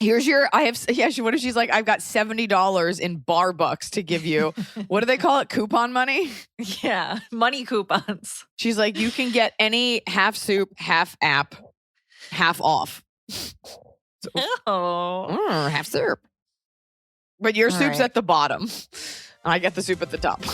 What if she's like, I've got $70 in bar bucks to give you. What do they call it? Coupon money? Yeah. Money coupons. She's like, you can get any half soup, half app, half off. Half soup. But your soup's at the bottom. And I get the soup at the top.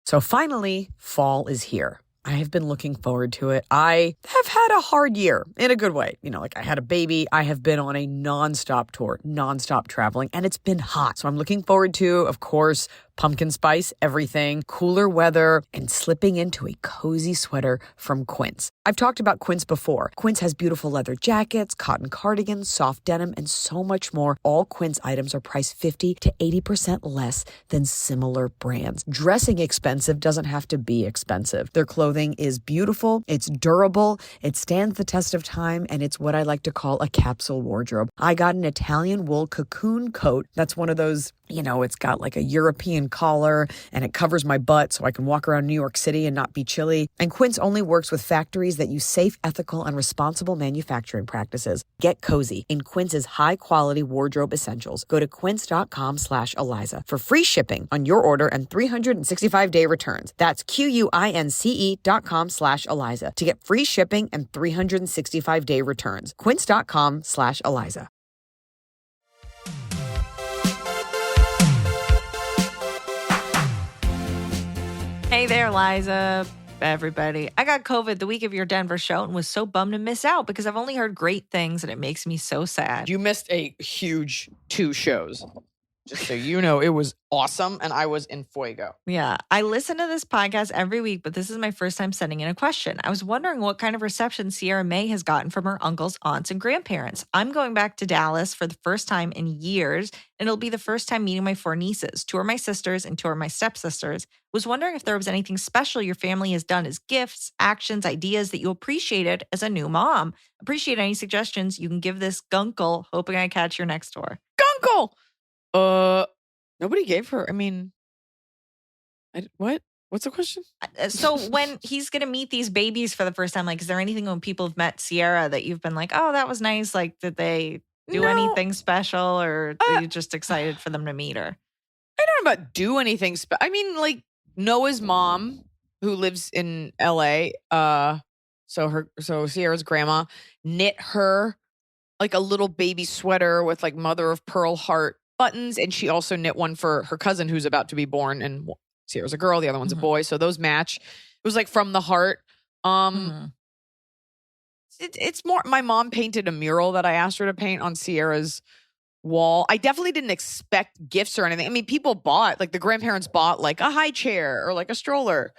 So finally, fall is here. I have been looking forward to it. I have had a hard year in a good way. Like I had a baby. I have been on a nonstop tour, nonstop traveling, and it's been hot. So I'm looking forward to, of course, pumpkin spice, everything, cooler weather, and slipping into a cozy sweater from Quince. I've talked about Quince before. Quince has beautiful leather jackets, cotton cardigans, soft denim, and so much more. All Quince items are priced 50 to 80% less than similar brands. Dressing expensive doesn't have to be expensive. Their clothing is beautiful, it's durable, it stands the test of time, and it's what I like to call a capsule wardrobe. I got an Italian wool cocoon coat. That's one of those, it's got like a European collar and it covers my butt so I can walk around New York City and not be chilly. And Quince only works with factories that use safe, ethical, and responsible manufacturing practices. Get cozy in Quince's high-quality wardrobe essentials. Go to quince.com/Eliza for free shipping on your order and 365-day returns. That's QUINCE.com/Eliza to get free shipping and 365-day returns. Quince.com/Eliza. Hey there, Liza. everybody. I got COVID the week of your Denver show and was so bummed to miss out because I've only heard great things and it makes me so sad. You missed a huge 2 shows. Just so you know, it was awesome and I was in fuego. Yeah. I listen to this podcast every week, but this is my first time sending in a question. I was wondering what kind of reception Sierra May has gotten from her uncles, aunts, and grandparents. I'm going back to Dallas for the first time in years, and it'll be the first time meeting my 4 nieces. 2 are my sisters and 2 are my stepsisters. Was wondering if there was anything special your family has done as gifts, actions, ideas that you appreciated as a new mom. Appreciate any suggestions you can give this gunkle, hoping I catch your next tour. Gunkle! Nobody gave her. I mean, what? What's the question? So when he's going to meet these babies for the first time, like, is there anything when people have met Sierra that you've been like, oh, that was nice? Like, did they do anything special, or are you just excited for them to meet her? I don't know about do anything special. I mean, like Noah's mom, who lives in LA, so Sierra's grandma knit her like a little baby sweater with like mother of pearl heart buttons, and she also knit one for her cousin who's about to be born, and Sierra's a girl, the other one's a boy, so those match. It was like from the heart. It's more, my mom painted a mural that I asked her to paint on Sierra's wall. I definitely didn't expect gifts or anything. I mean, people bought, like the grandparents bought like a high chair or like a stroller.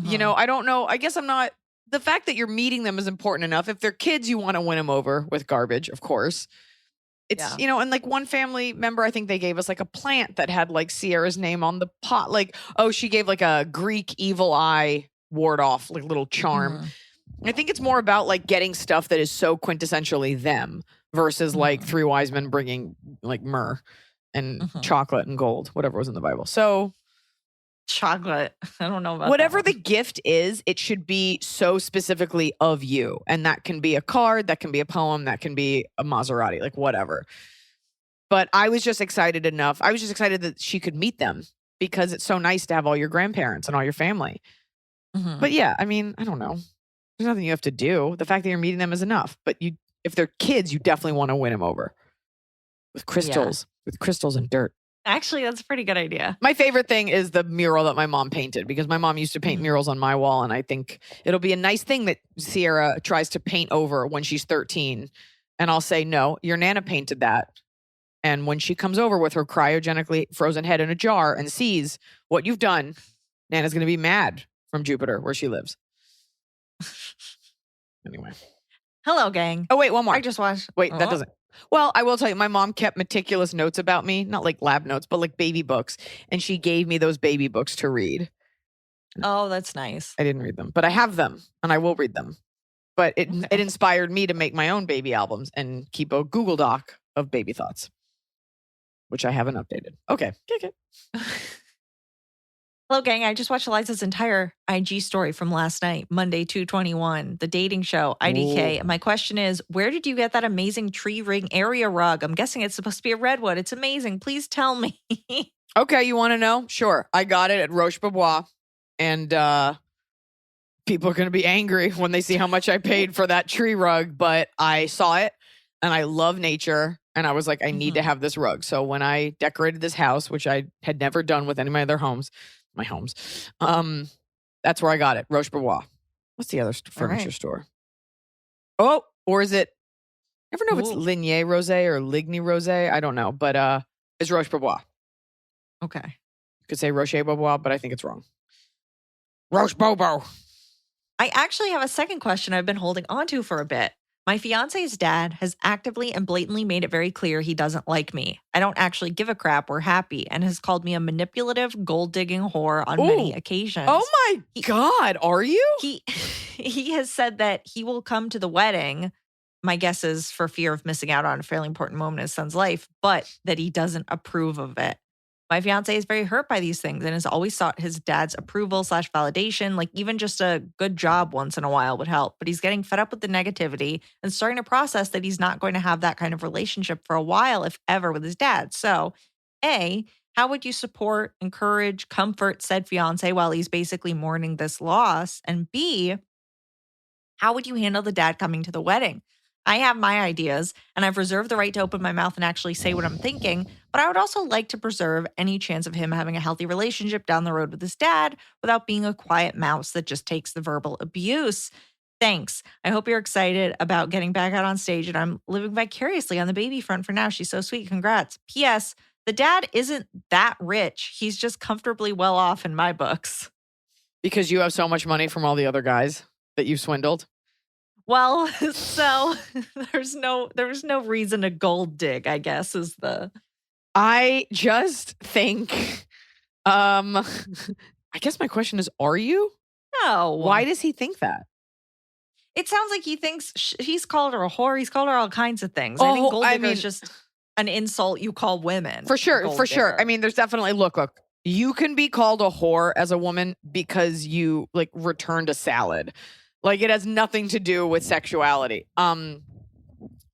You know, I don't know. I guess I'm not, the fact that you're meeting them is important enough. If they're kids, you want to win them over with garbage, of course. It's, you know, and like one family member, I think they gave us like a plant that had like Sierra's name on the pot. Like, oh, she gave like a Greek evil eye ward off, like little charm. I think it's more about like getting stuff that is so quintessentially them versus like 3 wise men bringing like myrrh and chocolate and gold, whatever was in the Bible. So chocolate. I don't know about whatever the gift is, it should be so specifically of you. And that can be a card, that can be a poem, that can be a Maserati, like whatever. But I was just excited enough. I was just excited that she could meet them because it's so nice to have all your grandparents and all your family. But yeah, I mean, I don't know. There's nothing you have to do. The fact that you're meeting them is enough. But you, if they're kids, you definitely want to win them over with crystals, and dirt. Actually, that's a pretty good idea. My favorite thing is the mural that my mom painted, because my mom used to paint murals on my wall. And I think it'll be a nice thing that Sierra tries to paint over when she's 13. And I'll say, no, your Nana painted that. And when she comes over with her cryogenically frozen head in a jar and sees what you've done, Nana's going to be mad from Jupiter, where she lives. Anyway. Hello, gang. Oh, wait, one more. I just watched. Wait, that doesn't. Well, I will tell you, my mom kept meticulous notes about me, not like lab notes, but like baby books. And she gave me those baby books to read. Oh, that's nice. I didn't read them, but I have them and I will read them. But it inspired me to make my own baby albums and keep a Google Doc of baby thoughts, which I haven't updated. Okay. Hello, gang. I just watched Eliza's entire IG story from last night, Monday, 2/21, the dating show, IDK. And my question is, where did you get that amazing tree ring area rug? I'm guessing it's supposed to be a redwood. It's amazing. Please tell me. Okay, you want to know? Sure. I got it at Roche Bobois. And people are going to be angry when they see how much I paid for that tree rug. But I saw it and I love nature. And I was like, I need to have this rug. So when I decorated this house, which I had never done with any of my other homes, that's where I got it. Roche Bobois. What's the other furniture store? Oh, or is it? I never know if it's Ligné Rosé or Ligny Rosé. I don't know, but it's Roche Bobois. Okay. You could say Roche Bobois, but I think it's wrong. Roche Bobo. I actually have a second question I've been holding on to for a bit. My fiance's dad has actively and blatantly made it very clear he doesn't like me. I don't actually give a crap. We're happy, and has called me a manipulative, gold-digging whore on many occasions. Oh my God, are you? He has said that he will come to the wedding. My guess is for fear of missing out on a fairly important moment in his son's life, but that he doesn't approve of it. My fiance is very hurt by these things and has always sought his dad's approval/validation. Like even just a good job once in a while would help. But he's getting fed up with the negativity and starting to process that he's not going to have that kind of relationship for a while, if ever, with his dad. So, A, how would you support, encourage, comfort said fiance while he's basically mourning this loss? And B, how would you handle the dad coming to the wedding? I have my ideas, and I've reserved the right to open my mouth and actually say what I'm thinking, but I would also like to preserve any chance of him having a healthy relationship down the road with his dad without being a quiet mouse that just takes the verbal abuse. Thanks. I hope you're excited about getting back out on stage, and I'm living vicariously on the baby front for now. She's so sweet. Congrats. P.S. The dad isn't that rich. He's just comfortably well off in my books. Because you have so much money from all the other guys that you've swindled? Well, so there's no reason to gold dig, I guess, is the. I just think, I guess my question is, are you? No. Why does he think that? It sounds like he thinks he's called her a whore. He's called her all kinds of things. I think gold digger is just an insult you call women. For sure. For sure. I mean, there's definitely, look, you can be called a whore as a woman because you like returned a salad. Like it has nothing to do with sexuality. And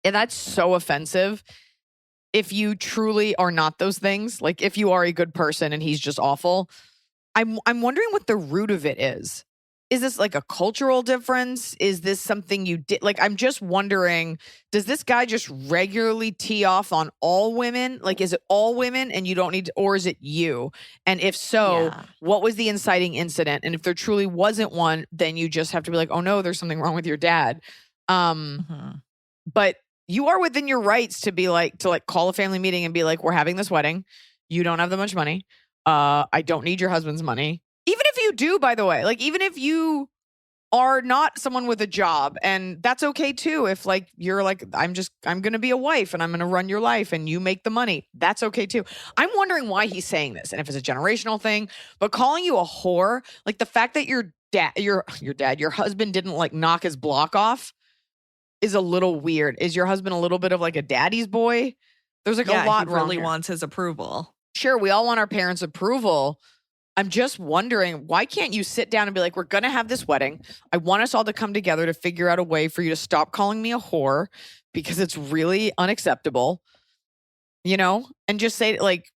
that's so offensive. If you truly are not those things, like if you are a good person and he's just awful, I'm wondering what the root of it is. Is this like a cultural difference? Is this something you did? Like, I'm just wondering, does this guy just regularly tee off on all women? Like, is it all women and you don't need to, or is it you? And if so, what was the inciting incident? And if there truly wasn't one, then you just have to be like, oh no, there's something wrong with your dad. But you are within your rights to be like, to like call a family meeting and be like, we're having this wedding. You don't have that much money. I don't need your husband's money. Even if you do, by the way, like even if you are not someone with a job, and that's okay too. If like you're like, I'm going to be a wife and I'm going to run your life and you make the money. That's okay too. I'm wondering why he's saying this and if it's a generational thing, but calling you a whore, like the fact that your husband didn't like knock his block off is a little weird. Is your husband a little bit of like a daddy's boy? There's like a lot he wrong really here. wants his approval. Sure, we all want our parents' approval. I'm just wondering, why can't you sit down and be like, we're going to have this wedding. I want us all to come together to figure out a way for you to stop calling me a whore because it's really unacceptable, you know? And just say like,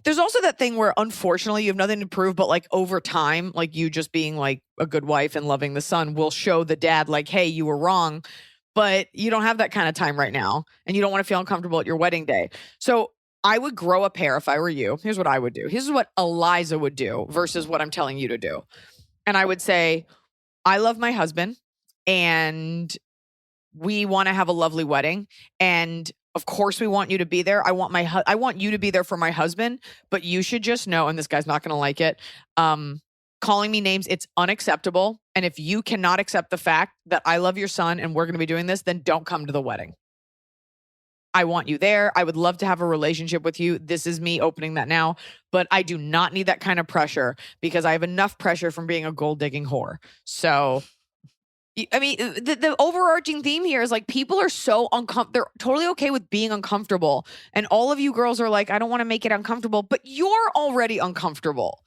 there's also that thing where unfortunately you have nothing to prove, but like over time, like you just being like a good wife and loving the son will show the dad like, hey, you were wrong, but you don't have that kind of time right now. And you don't want to feel uncomfortable at your wedding day. So I would grow a pair if I were you. Here's what I would do. Here's what Eliza would do versus what I'm telling you to do. And I would say, I love my husband and we want to have a lovely wedding. And of course we want you to be there. I want you to be there for my husband, but you should just know, and this guy's not going to like it, calling me names, it's unacceptable. And if you cannot accept the fact that I love your son and we're going to be doing this, then don't come to the wedding. I want you there. I would love to have a relationship with you. This is me opening that now, but I do not need that kind of pressure because I have enough pressure from being a gold digging whore. So, I mean, the overarching theme here is like people are so uncomfortable. They're totally okay with being uncomfortable. And all of you girls are like, I don't want to make it uncomfortable, but you're already uncomfortable.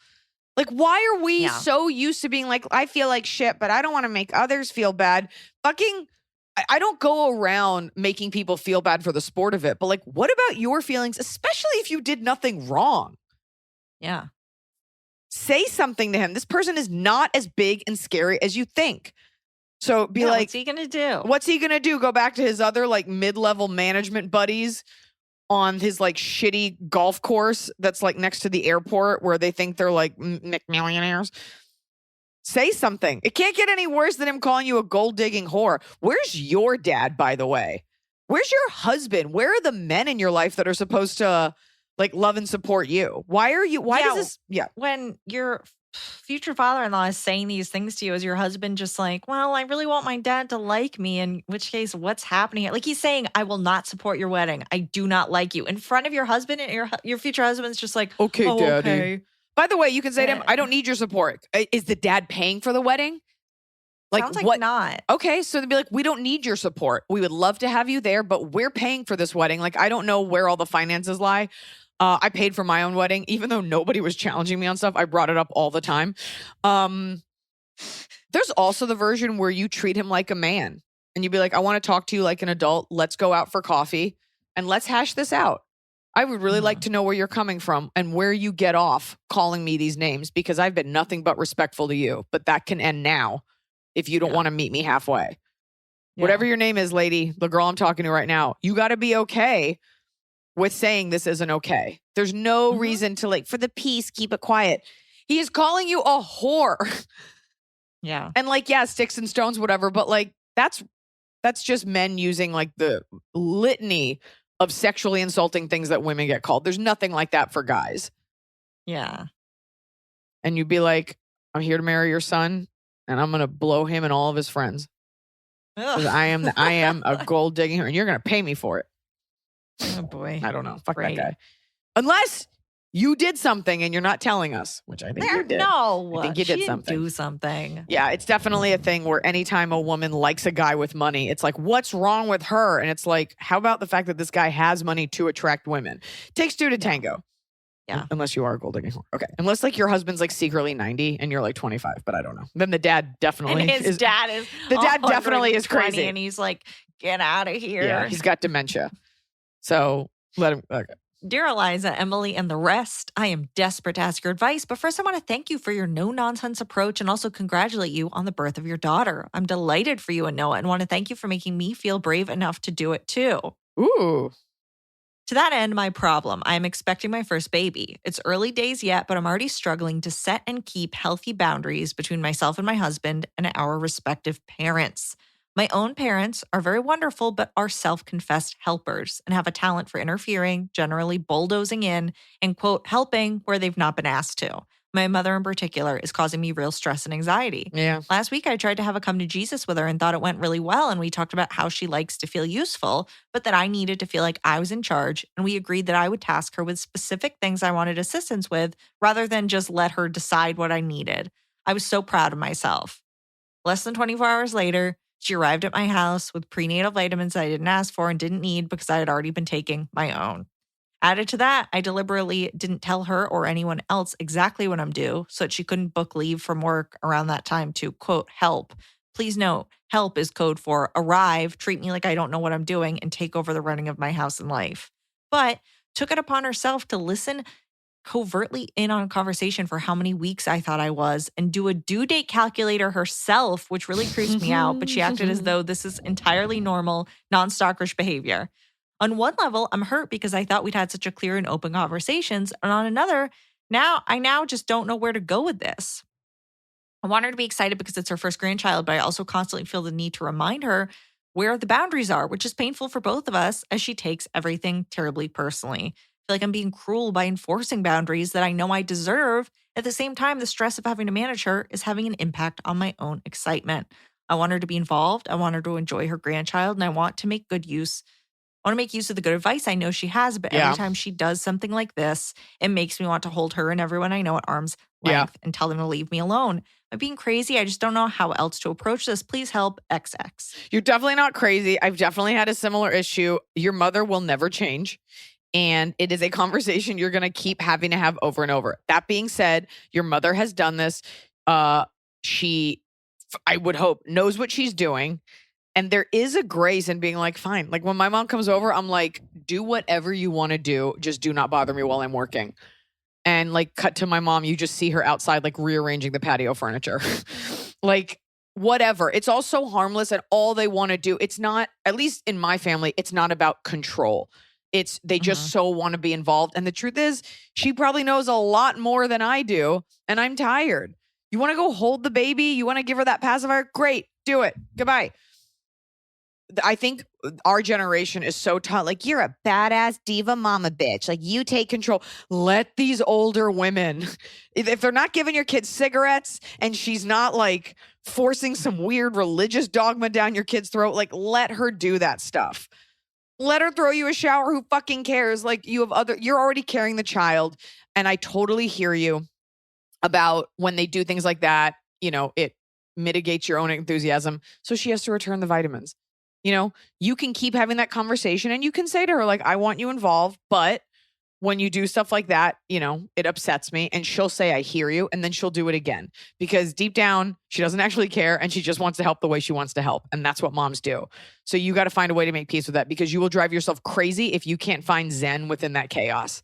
Like, why are we so used to being like, I feel like shit, but I don't want to make others feel bad? Fucking I don't go around making people feel bad for the sport of it, but like, what about your feelings, especially if you did nothing wrong? Yeah. Say something to him. This person is not as big and scary as you think. So be like, what's he going to do? What's he going to do? Go back to his other like mid-level management buddies on his like shitty golf course that's like next to the airport where they think they're like millionaires. Say something. It can't get any worse than him calling you a gold-digging whore. Where's your dad, by the way? Where's your husband? Where are the men in your life that are supposed to like love and support you? Why does this? Yeah. When your future father-in-law is saying these things to you, is your husband just like, well, I really want my dad to like me, in which case, what's happening here? Like he's saying, I will not support your wedding. I do not like you. In front of your husband, and your future husband's just like, okay, oh, daddy. Okay. By the way, you can say to him, I don't need your support. Is the dad paying for the wedding? Like, sounds like what? Not. Okay, so they'd be like, we don't need your support. We would love to have you there, but we're paying for this wedding. Like, I don't know where all the finances lie. I paid for my own wedding, even though nobody was challenging me on stuff. I brought it up all the time. There's also the version where you treat him like a man. And you'd be like, I want to talk to you like an adult. Let's go out for coffee and let's hash this out. I would really like to know where you're coming from and where you get off calling me these names because I've been nothing but respectful to you. But that can end now if you don't want to meet me halfway. Whatever your name is, lady, the girl I'm talking to right now, you got to be okay with saying this isn't okay. There's no reason to like, for the peace, keep it quiet. He is calling you a whore. Yeah. And like, yeah, sticks and stones, whatever. But like, that's just men using like the litany of sexually insulting things that women get called. There's nothing like that for guys. Yeah. And you'd be like, I'm here to marry your son and I'm going to blow him and all of his friends. 'Cause I am a gold digging and you're going to pay me for it. Oh boy. I don't know. Fuck that guy. Unless you did something and you're not telling us, which I think you did. No. I think you did something. Do something. Yeah, it's definitely a thing where anytime a woman likes a guy with money, it's like, what's wrong with her? And it's like, how about the fact that this guy has money to attract women? Takes two to tango. Yeah. Unless you are a gold digging whore. Okay. Unless like your husband's like secretly 90 and you're like 25, but I don't know. Then the dad definitely and his dad is the dad definitely is crazy. And he's like, get out of here. Yeah, he's got dementia. So let him. Okay. Dear Eliza, Emily, and the rest, I am desperate to ask your advice, but first I want to thank you for your no-nonsense approach and also congratulate you on the birth of your daughter. I'm delighted for you and Noah and want to thank you for making me feel brave enough to do it too. Ooh. To that end, my problem, I am expecting my first baby. It's early days yet, but I'm already struggling to set and keep healthy boundaries between myself and my husband and our respective parents. My own parents are very wonderful, but are self-confessed helpers and have a talent for interfering, generally bulldozing in, and, quote, helping where they've not been asked to. My mother in particular is causing me real stress and anxiety. Yeah. Last week, I tried to have a come to Jesus with her and thought it went really well. And we talked about how she likes to feel useful, but that I needed to feel like I was in charge. And we agreed that I would task her with specific things I wanted assistance with rather than just let her decide what I needed. I was so proud of myself. Less than 24 hours later, she arrived at my house with prenatal vitamins I didn't ask for and didn't need because I had already been taking my own. Added to that, I deliberately didn't tell her or anyone else exactly when I'm due so that she couldn't book leave from work around that time to, quote, help. Please note, help is code for arrive, treat me like I don't know what I'm doing, and take over the running of my house and life. But took it upon herself to listen covertly in on a conversation for how many weeks I thought I was and do a due date calculator herself, which really creased me out, but she acted as though this is entirely normal, non-stalkerish behavior. On one level, I'm hurt because I thought we'd had such a clear and open conversations. And on another, I just don't know where to go with this. I want her to be excited because it's her first grandchild, but I also constantly feel the need to remind her where the boundaries are, which is painful for both of us as she takes everything terribly personally. I feel like I'm being cruel by enforcing boundaries that I know I deserve. At the same time, the stress of having to manage her is having an impact on my own excitement. I want her to be involved. I want her to enjoy her grandchild, and I want to make use of the good advice I know she has, but every time she does something like this, it makes me want to hold her and everyone I know at arm's length and tell them to leave me alone. Am I being crazy? I just don't know how else to approach this. Please help, XX. You're definitely not crazy. I've definitely had a similar issue. Your mother will never change. And it is a conversation you're going to keep having to have over and over. That being said, your mother has done this. She, I would hope, knows what she's doing. And there is a grace in being like, fine. Like when my mom comes over, I'm like, do whatever you want to do. Just do not bother me while I'm working. And like cut to my mom, you just see her outside, like rearranging the patio furniture. Like whatever. It's all so harmless and all they want to do. It's not, at least in my family, it's not about control. It's they just so want to be involved. And the truth is, she probably knows a lot more than I do. And I'm tired. You want to go hold the baby? You want to give her that pacifier? Great. Do it. Goodbye. I think our generation is so taught, like, you're a badass diva mama bitch. Like, you take control. Let these older women, if they're not giving your kids cigarettes and she's not like forcing some weird religious dogma down your kid's throat, like, let her do that stuff. Let her throw you a shower. Who fucking cares? Like you're already carrying the child. And I totally hear you about when they do things like that, it mitigates your own enthusiasm. So she has to return the vitamins. You can keep having that conversation and you can say to her, like, I want you involved, but when you do stuff like that, it upsets me. And she'll say, I hear you. And then she'll do it again because deep down, she doesn't actually care. And she just wants to help the way she wants to help. And that's what moms do. So you got to find a way to make peace with that because you will drive yourself crazy if you can't find zen within that chaos.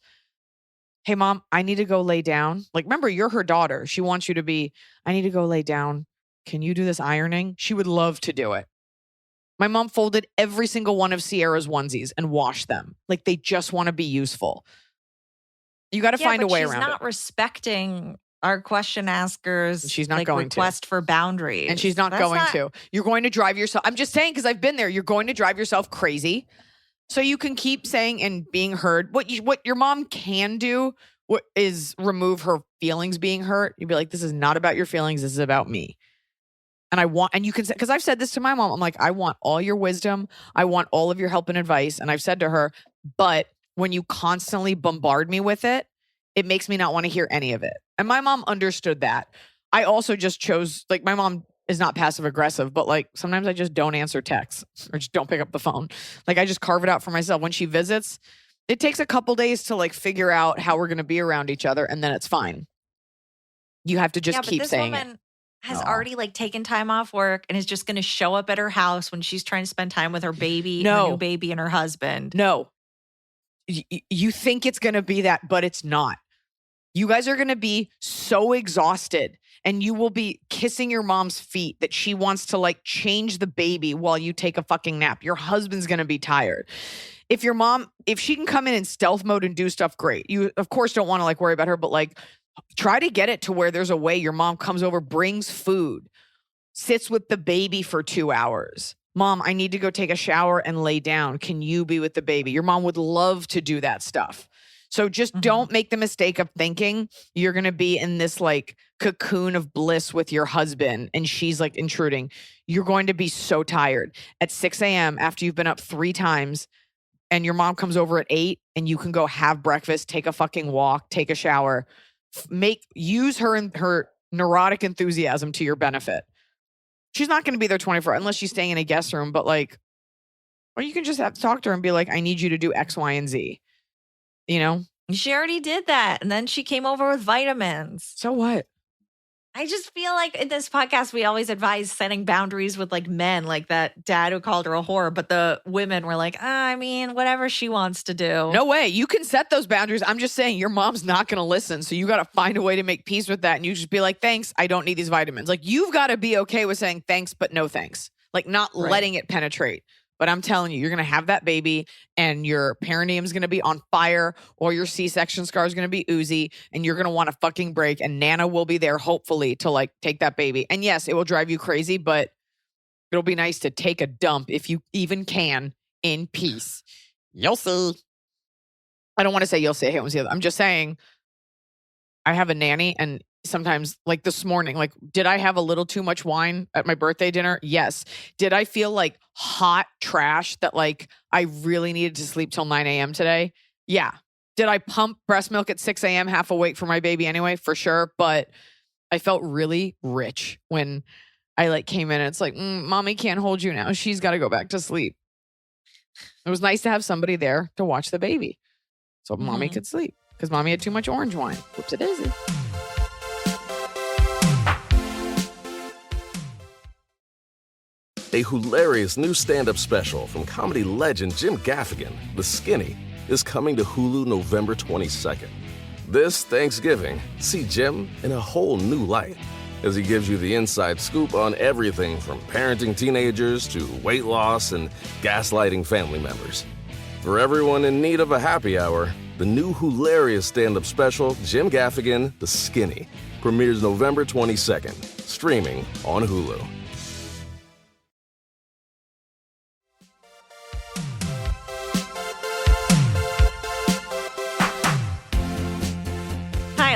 Hey, mom, I need to go lay down. Like, remember, you're her daughter. She wants you to be, I need to go lay down. Can you do this ironing? She would love to do it. My mom folded every single one of Sierra's onesies and washed them. Like they just want to be useful. You got to find a way around it. She's not respecting our question askers. She's not going request for boundaries. And she's not going to. You're going to drive yourself. I'm just saying, because I've been there. You're going to drive yourself crazy. So you can keep saying and being heard. What your mom can do is remove her feelings being hurt. You'd be like, this is not about your feelings. This is about me. And you can say, because I've said this to my mom. I'm like, I want all your wisdom. I want all of your help and advice. And I've said to her, but when you constantly bombard me with it, it makes me not want to hear any of it. And my mom understood that. I also just chose, like, my mom is not passive aggressive, but like sometimes I just don't answer texts or just don't pick up the phone. Like I just carve it out for myself. When she visits, it takes a couple days to like figure out how we're going to be around each other, and then it's fine. You have to just keep saying it. This woman has already like taken time off work and is just going to show up at her house when she's trying to spend time with her baby, her new baby, and her husband. No. You think it's going to be that, but it's not. You guys are going to be so exhausted, and you will be kissing your mom's feet that she wants to like change the baby while you take a fucking nap. Your husband's going to be tired. If she can come in stealth mode and do stuff, great. You of course don't want to like worry about her, but like try to get it to where there's a way your mom comes over, brings food, sits with the baby for 2 hours. Mom, I need to go take a shower and lay down. Can you be with the baby? Your mom would love to do that stuff. So just don't make the mistake of thinking you're going to be in this like cocoon of bliss with your husband and she's like intruding. You're going to be so tired at 6 a.m. after you've been up 3 times and your mom comes over at 8 and you can go have breakfast, take a fucking walk, take a shower, use her and her neurotic enthusiasm to your benefit. She's not going to be there 24 unless she's staying in a guest room, but like, or you can just have to talk to her and be like, I need you to do X, Y, and Z. You know? She already did that. And then she came over with vitamins. So what? I just feel like in this podcast, we always advise setting boundaries with like men, like that dad who called her a whore. But the women were like, I mean, whatever she wants to do. No way. You can set those boundaries. I'm just saying your mom's not going to listen. So you got to find a way to make peace with that. And you just be like, thanks, I don't need these vitamins. Like you've got to be okay with saying thanks, but no thanks. Like not letting it penetrate. But I'm telling you, you're going to have that baby and your perineum's going to be on fire or your C-section scar is going to be oozy and you're going to want a fucking break and Nana will be there hopefully to like take that baby. And yes, it will drive you crazy, but it'll be nice to take a dump if you even can in peace. You'll see. I don't want to say you'll see. I hate when I say that. I'm just saying I have a nanny and sometimes like this morning, like, did I have a little too much wine at my birthday dinner? Yes. Did I feel like hot trash that like I really needed to sleep till 9 a.m. today? Yeah. Did I pump breast milk at 6 a.m. half awake for my baby anyway? For sure. But I felt really rich when I like came in and it's like, mommy can't hold you now. She's got to go back to sleep. It was nice to have somebody there to watch the baby so mommy could sleep because mommy had too much orange wine. Whoops, it is. A hilarious new stand-up special from comedy legend Jim Gaffigan, The Skinny, is coming to Hulu November 22nd. This Thanksgiving, see Jim in a whole new light as he gives you the inside scoop on everything from parenting teenagers to weight loss and gaslighting family members. For everyone in need of a happy hour, the new hilarious stand-up special, Jim Gaffigan, The Skinny, premieres November 22nd, streaming on Hulu.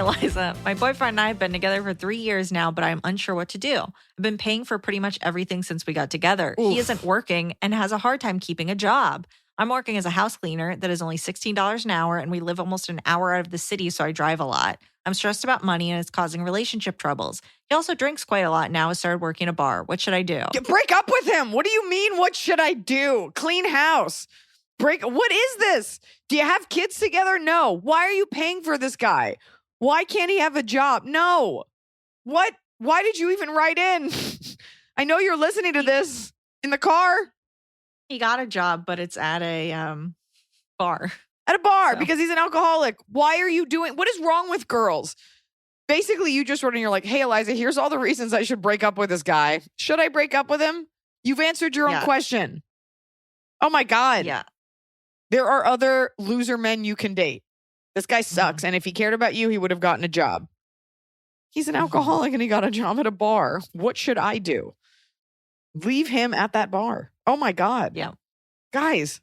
Eliza, my boyfriend and I have been together for 3 years now, but I'm unsure what to do. I've been paying for pretty much everything since we got together. Oof. He isn't working and has a hard time keeping a job. I'm working as a house cleaner that is only $16 an hour, and we live almost an hour out of the city, so I drive a lot. I'm stressed about money, and it's causing relationship troubles. He also drinks quite a lot and now has started working a bar. What should I do? Break up with him. What do you mean, what should I do? Clean house. What is this? Do you have kids together? No. Why are you paying for this guy? Why can't he have a job? No. What? Why did you even write in? I know you're listening to this in the car. He got a job, but it's at a bar. At a bar because he's an alcoholic. Why are you doing? What is wrong with girls? Basically, you just wrote in, you're like, hey, Eliza, here's all the reasons I should break up with this guy. Should I break up with him? You've answered your own Yeah. question. Oh my God. Yeah. There are other loser men you can date. This guy sucks. And if he cared about you, he would have gotten a job. He's an alcoholic and he got a job at a bar. What should I do? Leave him at that bar. Oh my God. Yeah. Guys.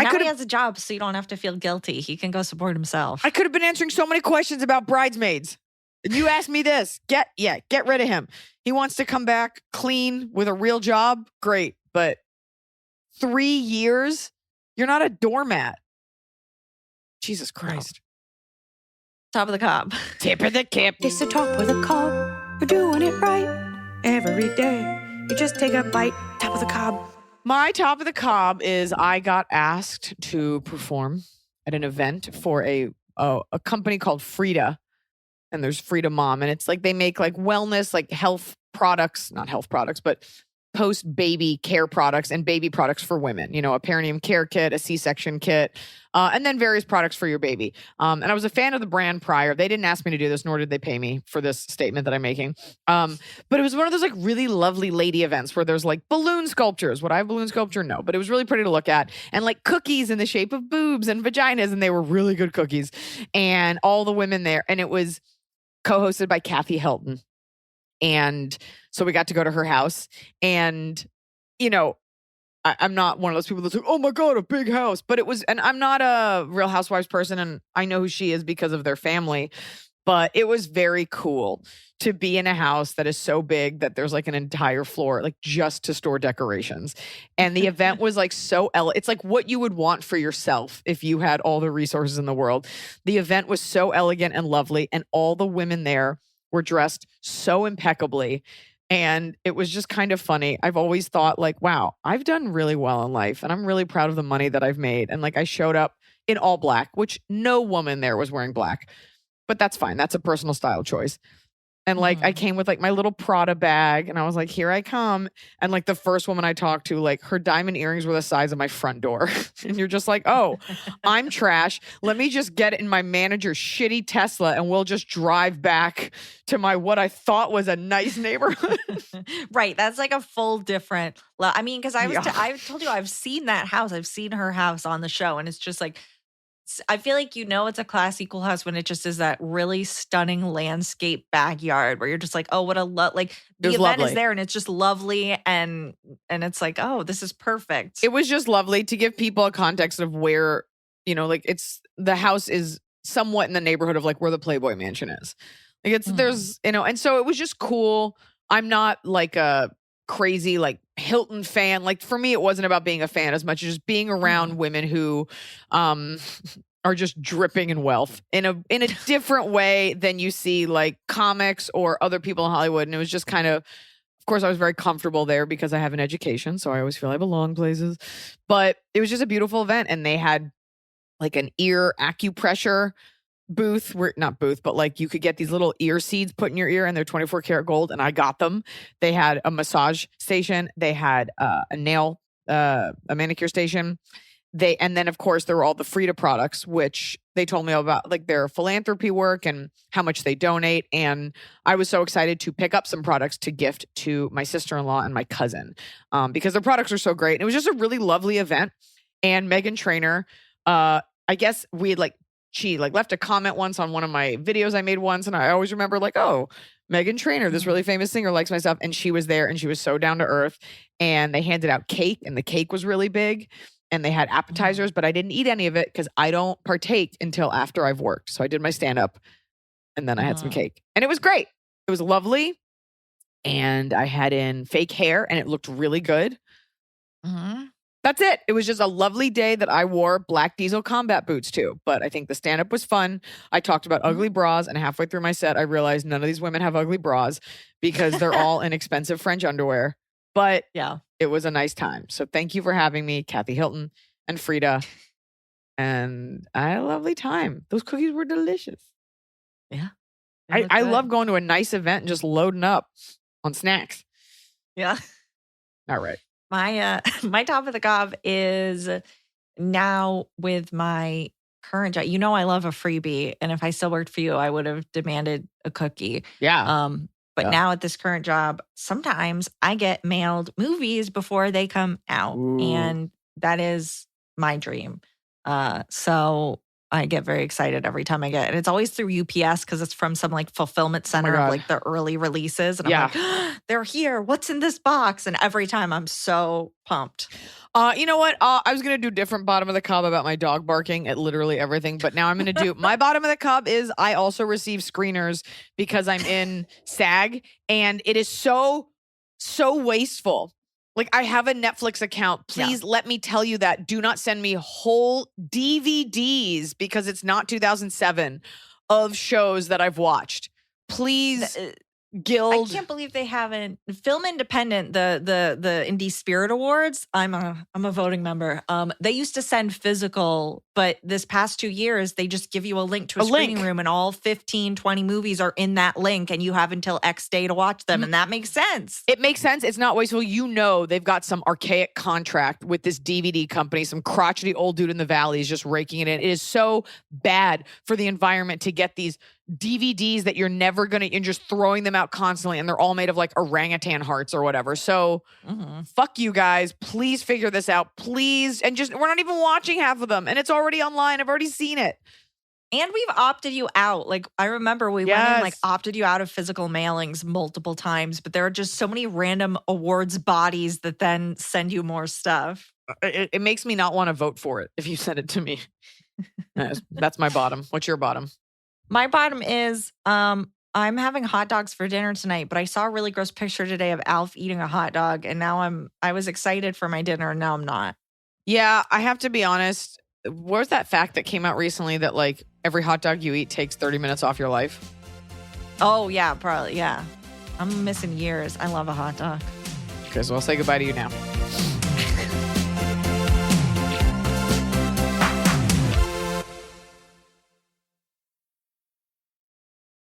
Now he has a job, so you don't have to feel guilty. He can go support himself. I could have been answering so many questions about bridesmaids. You asked me this. Get rid of him. He wants to come back clean with a real job. Great. But 3 years, you're not a doormat. Jesus Christ. Top of the cob. Tip of the cap. It's the top of the cob. We're doing it right every day. You just take a bite. Top of the cob. My top of the cob is I got asked to perform at an event for a company called Frida. And there's Frida Mom. And it's like they make like wellness, like health products, not health products, but post-baby care products and baby products for women. You know, a perineum care kit, a C-section kit, and then various products for your baby. And I was a fan of the brand prior. They didn't ask me to do this, nor did they pay me for this statement that I'm making. But it was one of those like really lovely lady events where there's like balloon sculptures. Would I have balloon sculpture? No. But it was really pretty to look at. And like cookies in the shape of boobs and vaginas. And they were really good cookies. And all the women there. And it was co-hosted by Kathy Hilton. And so we got to go to her house. And, you know, I'm not one of those people that's like, oh my God, a big house. But it was, and I'm not a Real Housewives person. And I know who she is because of their family. But it was very cool to be in a house that is so big that there's like an entire floor, like just to store decorations. And the event was like so it's like what you would want for yourself if you had all the resources in the world. The event was so elegant and lovely. And all the women there were dressed so impeccably. And it was just kind of funny. I've always thought like, wow, I've done really well in life. And I'm really proud of the money that I've made. And like I showed up in all black, which no woman there was wearing black. But that's fine. That's a personal style choice. And like I came with like my little Prada bag and I was like, here I come. And like the first woman I talked to, like her diamond earrings were the size of my front door. And you're just like, oh, I'm trash. Let me just get in my manager's shitty Tesla and we'll just drive back to my what I thought was a nice neighborhood. Right. That's like a full different. I mean, because I told you I've seen that house. I've seen her house on the show. And it's just like, I feel like it's a classy cool house when it just is that really stunning landscape backyard where you're just like, oh, what a like the event lovely. is there and it's just lovely and it's like, oh, this is perfect. It was just lovely to give people a context of where, you know, like the house is somewhat in the neighborhood of like where the Playboy Mansion is. Like there's, you know, and so it was just cool. I'm not like a crazy like Hilton fan. Like for me, it wasn't about being a fan as much as just being around women who are just dripping in wealth in a different way than you see like comics or other people in Hollywood. And it was just kind of course, I was very comfortable there because I have an education, so I always feel I belong places. But it was just a beautiful event, and they had like an ear acupressure booth, not booth, but like you could get these little ear seeds put in your ear and they're 24 karat gold. And I got them. They had a massage station. They had a manicure station. And then of course there were all the Frida products, which they told me about like their philanthropy work and how much they donate. And I was so excited to pick up some products to gift to my sister-in-law and my cousin because their products are so great. And it was just a really lovely event. And Meghan Trainor, I guess she left a comment once on one of my videos I made once. And I always remember like, oh, Meghan Trainor, this really famous singer, likes my stuff. And she was there and she was so down to earth. And they handed out cake and the cake was really big. And they had appetizers, but I didn't eat any of it because I don't partake until after I've worked. So I did my stand-up and then I had some cake. And it was great. It was lovely. And I had in fake hair and it looked really good. Mm-hmm. That's it. It was just a lovely day that I wore black diesel combat boots too. But I think the stand-up was fun. I talked about ugly bras, and halfway through my set, I realized none of these women have ugly bras because they're all in expensive French underwear. But yeah, it was a nice time. So thank you for having me, Kathy Hilton and Frida. And I had a lovely time. Those cookies were delicious. Yeah. I love going to a nice event and just loading up on snacks. Yeah. All right. My top of the cob is now with my current job. You know I love a freebie. And if I still worked for you, I would have demanded a cookie. Yeah. But now at this current job, sometimes I get mailed movies before they come out. Ooh. And that is my dream. So I get very excited every time I get it. And it's always through UPS because it's from some like fulfillment center of like the early releases. And I'm like, they're here. What's in this box? And every time I'm so pumped. You know what? I was going to do different bottom of the cob about my dog barking at literally everything, but now I'm going to do my bottom of the cob is I also receive screeners because I'm in SAG, and it is so wasteful. Like, I have a Netflix account. Please let me tell you that. Do not send me whole DVDs because it's not 2007 of shows that I've watched. Please. Guild. I can't believe they haven't. Film Independent, the Indie Spirit Awards. I'm a voting member. They used to send physical, but this past 2 years, they just give you a link to a screening room, and all 15, 20 movies are in that link, and you have until X day to watch them, and that makes sense. It makes sense. It's not wasteful. You know, they've got some archaic contract with this DVD company, some crotchety old dude in the valley is just raking it in. It is so bad for the environment to get these DVDs that you're never going to, and just throwing them out constantly, and they're all made of like orangutan hearts or whatever. So fuck you guys. Please figure this out. Please. And just, we're not even watching half of them, and it's already online. I've already seen it. And we've opted you out. Like, I remember we went and like opted you out of physical mailings multiple times, but there are just so many random awards bodies that then send you more stuff. It makes me not want to vote for it if you send it to me. That's my bottom. What's your bottom? My bottom is I'm having hot dogs for dinner tonight, but I saw a really gross picture today of Alf eating a hot dog, and now I was excited for my dinner, and now I'm not. Yeah, I have to be honest. Where's that fact that came out recently that like every hot dog you eat takes 30 minutes off your life? Oh, yeah, probably. Yeah. I'm missing years. I love a hot dog. Okay, so I'll say goodbye to you now.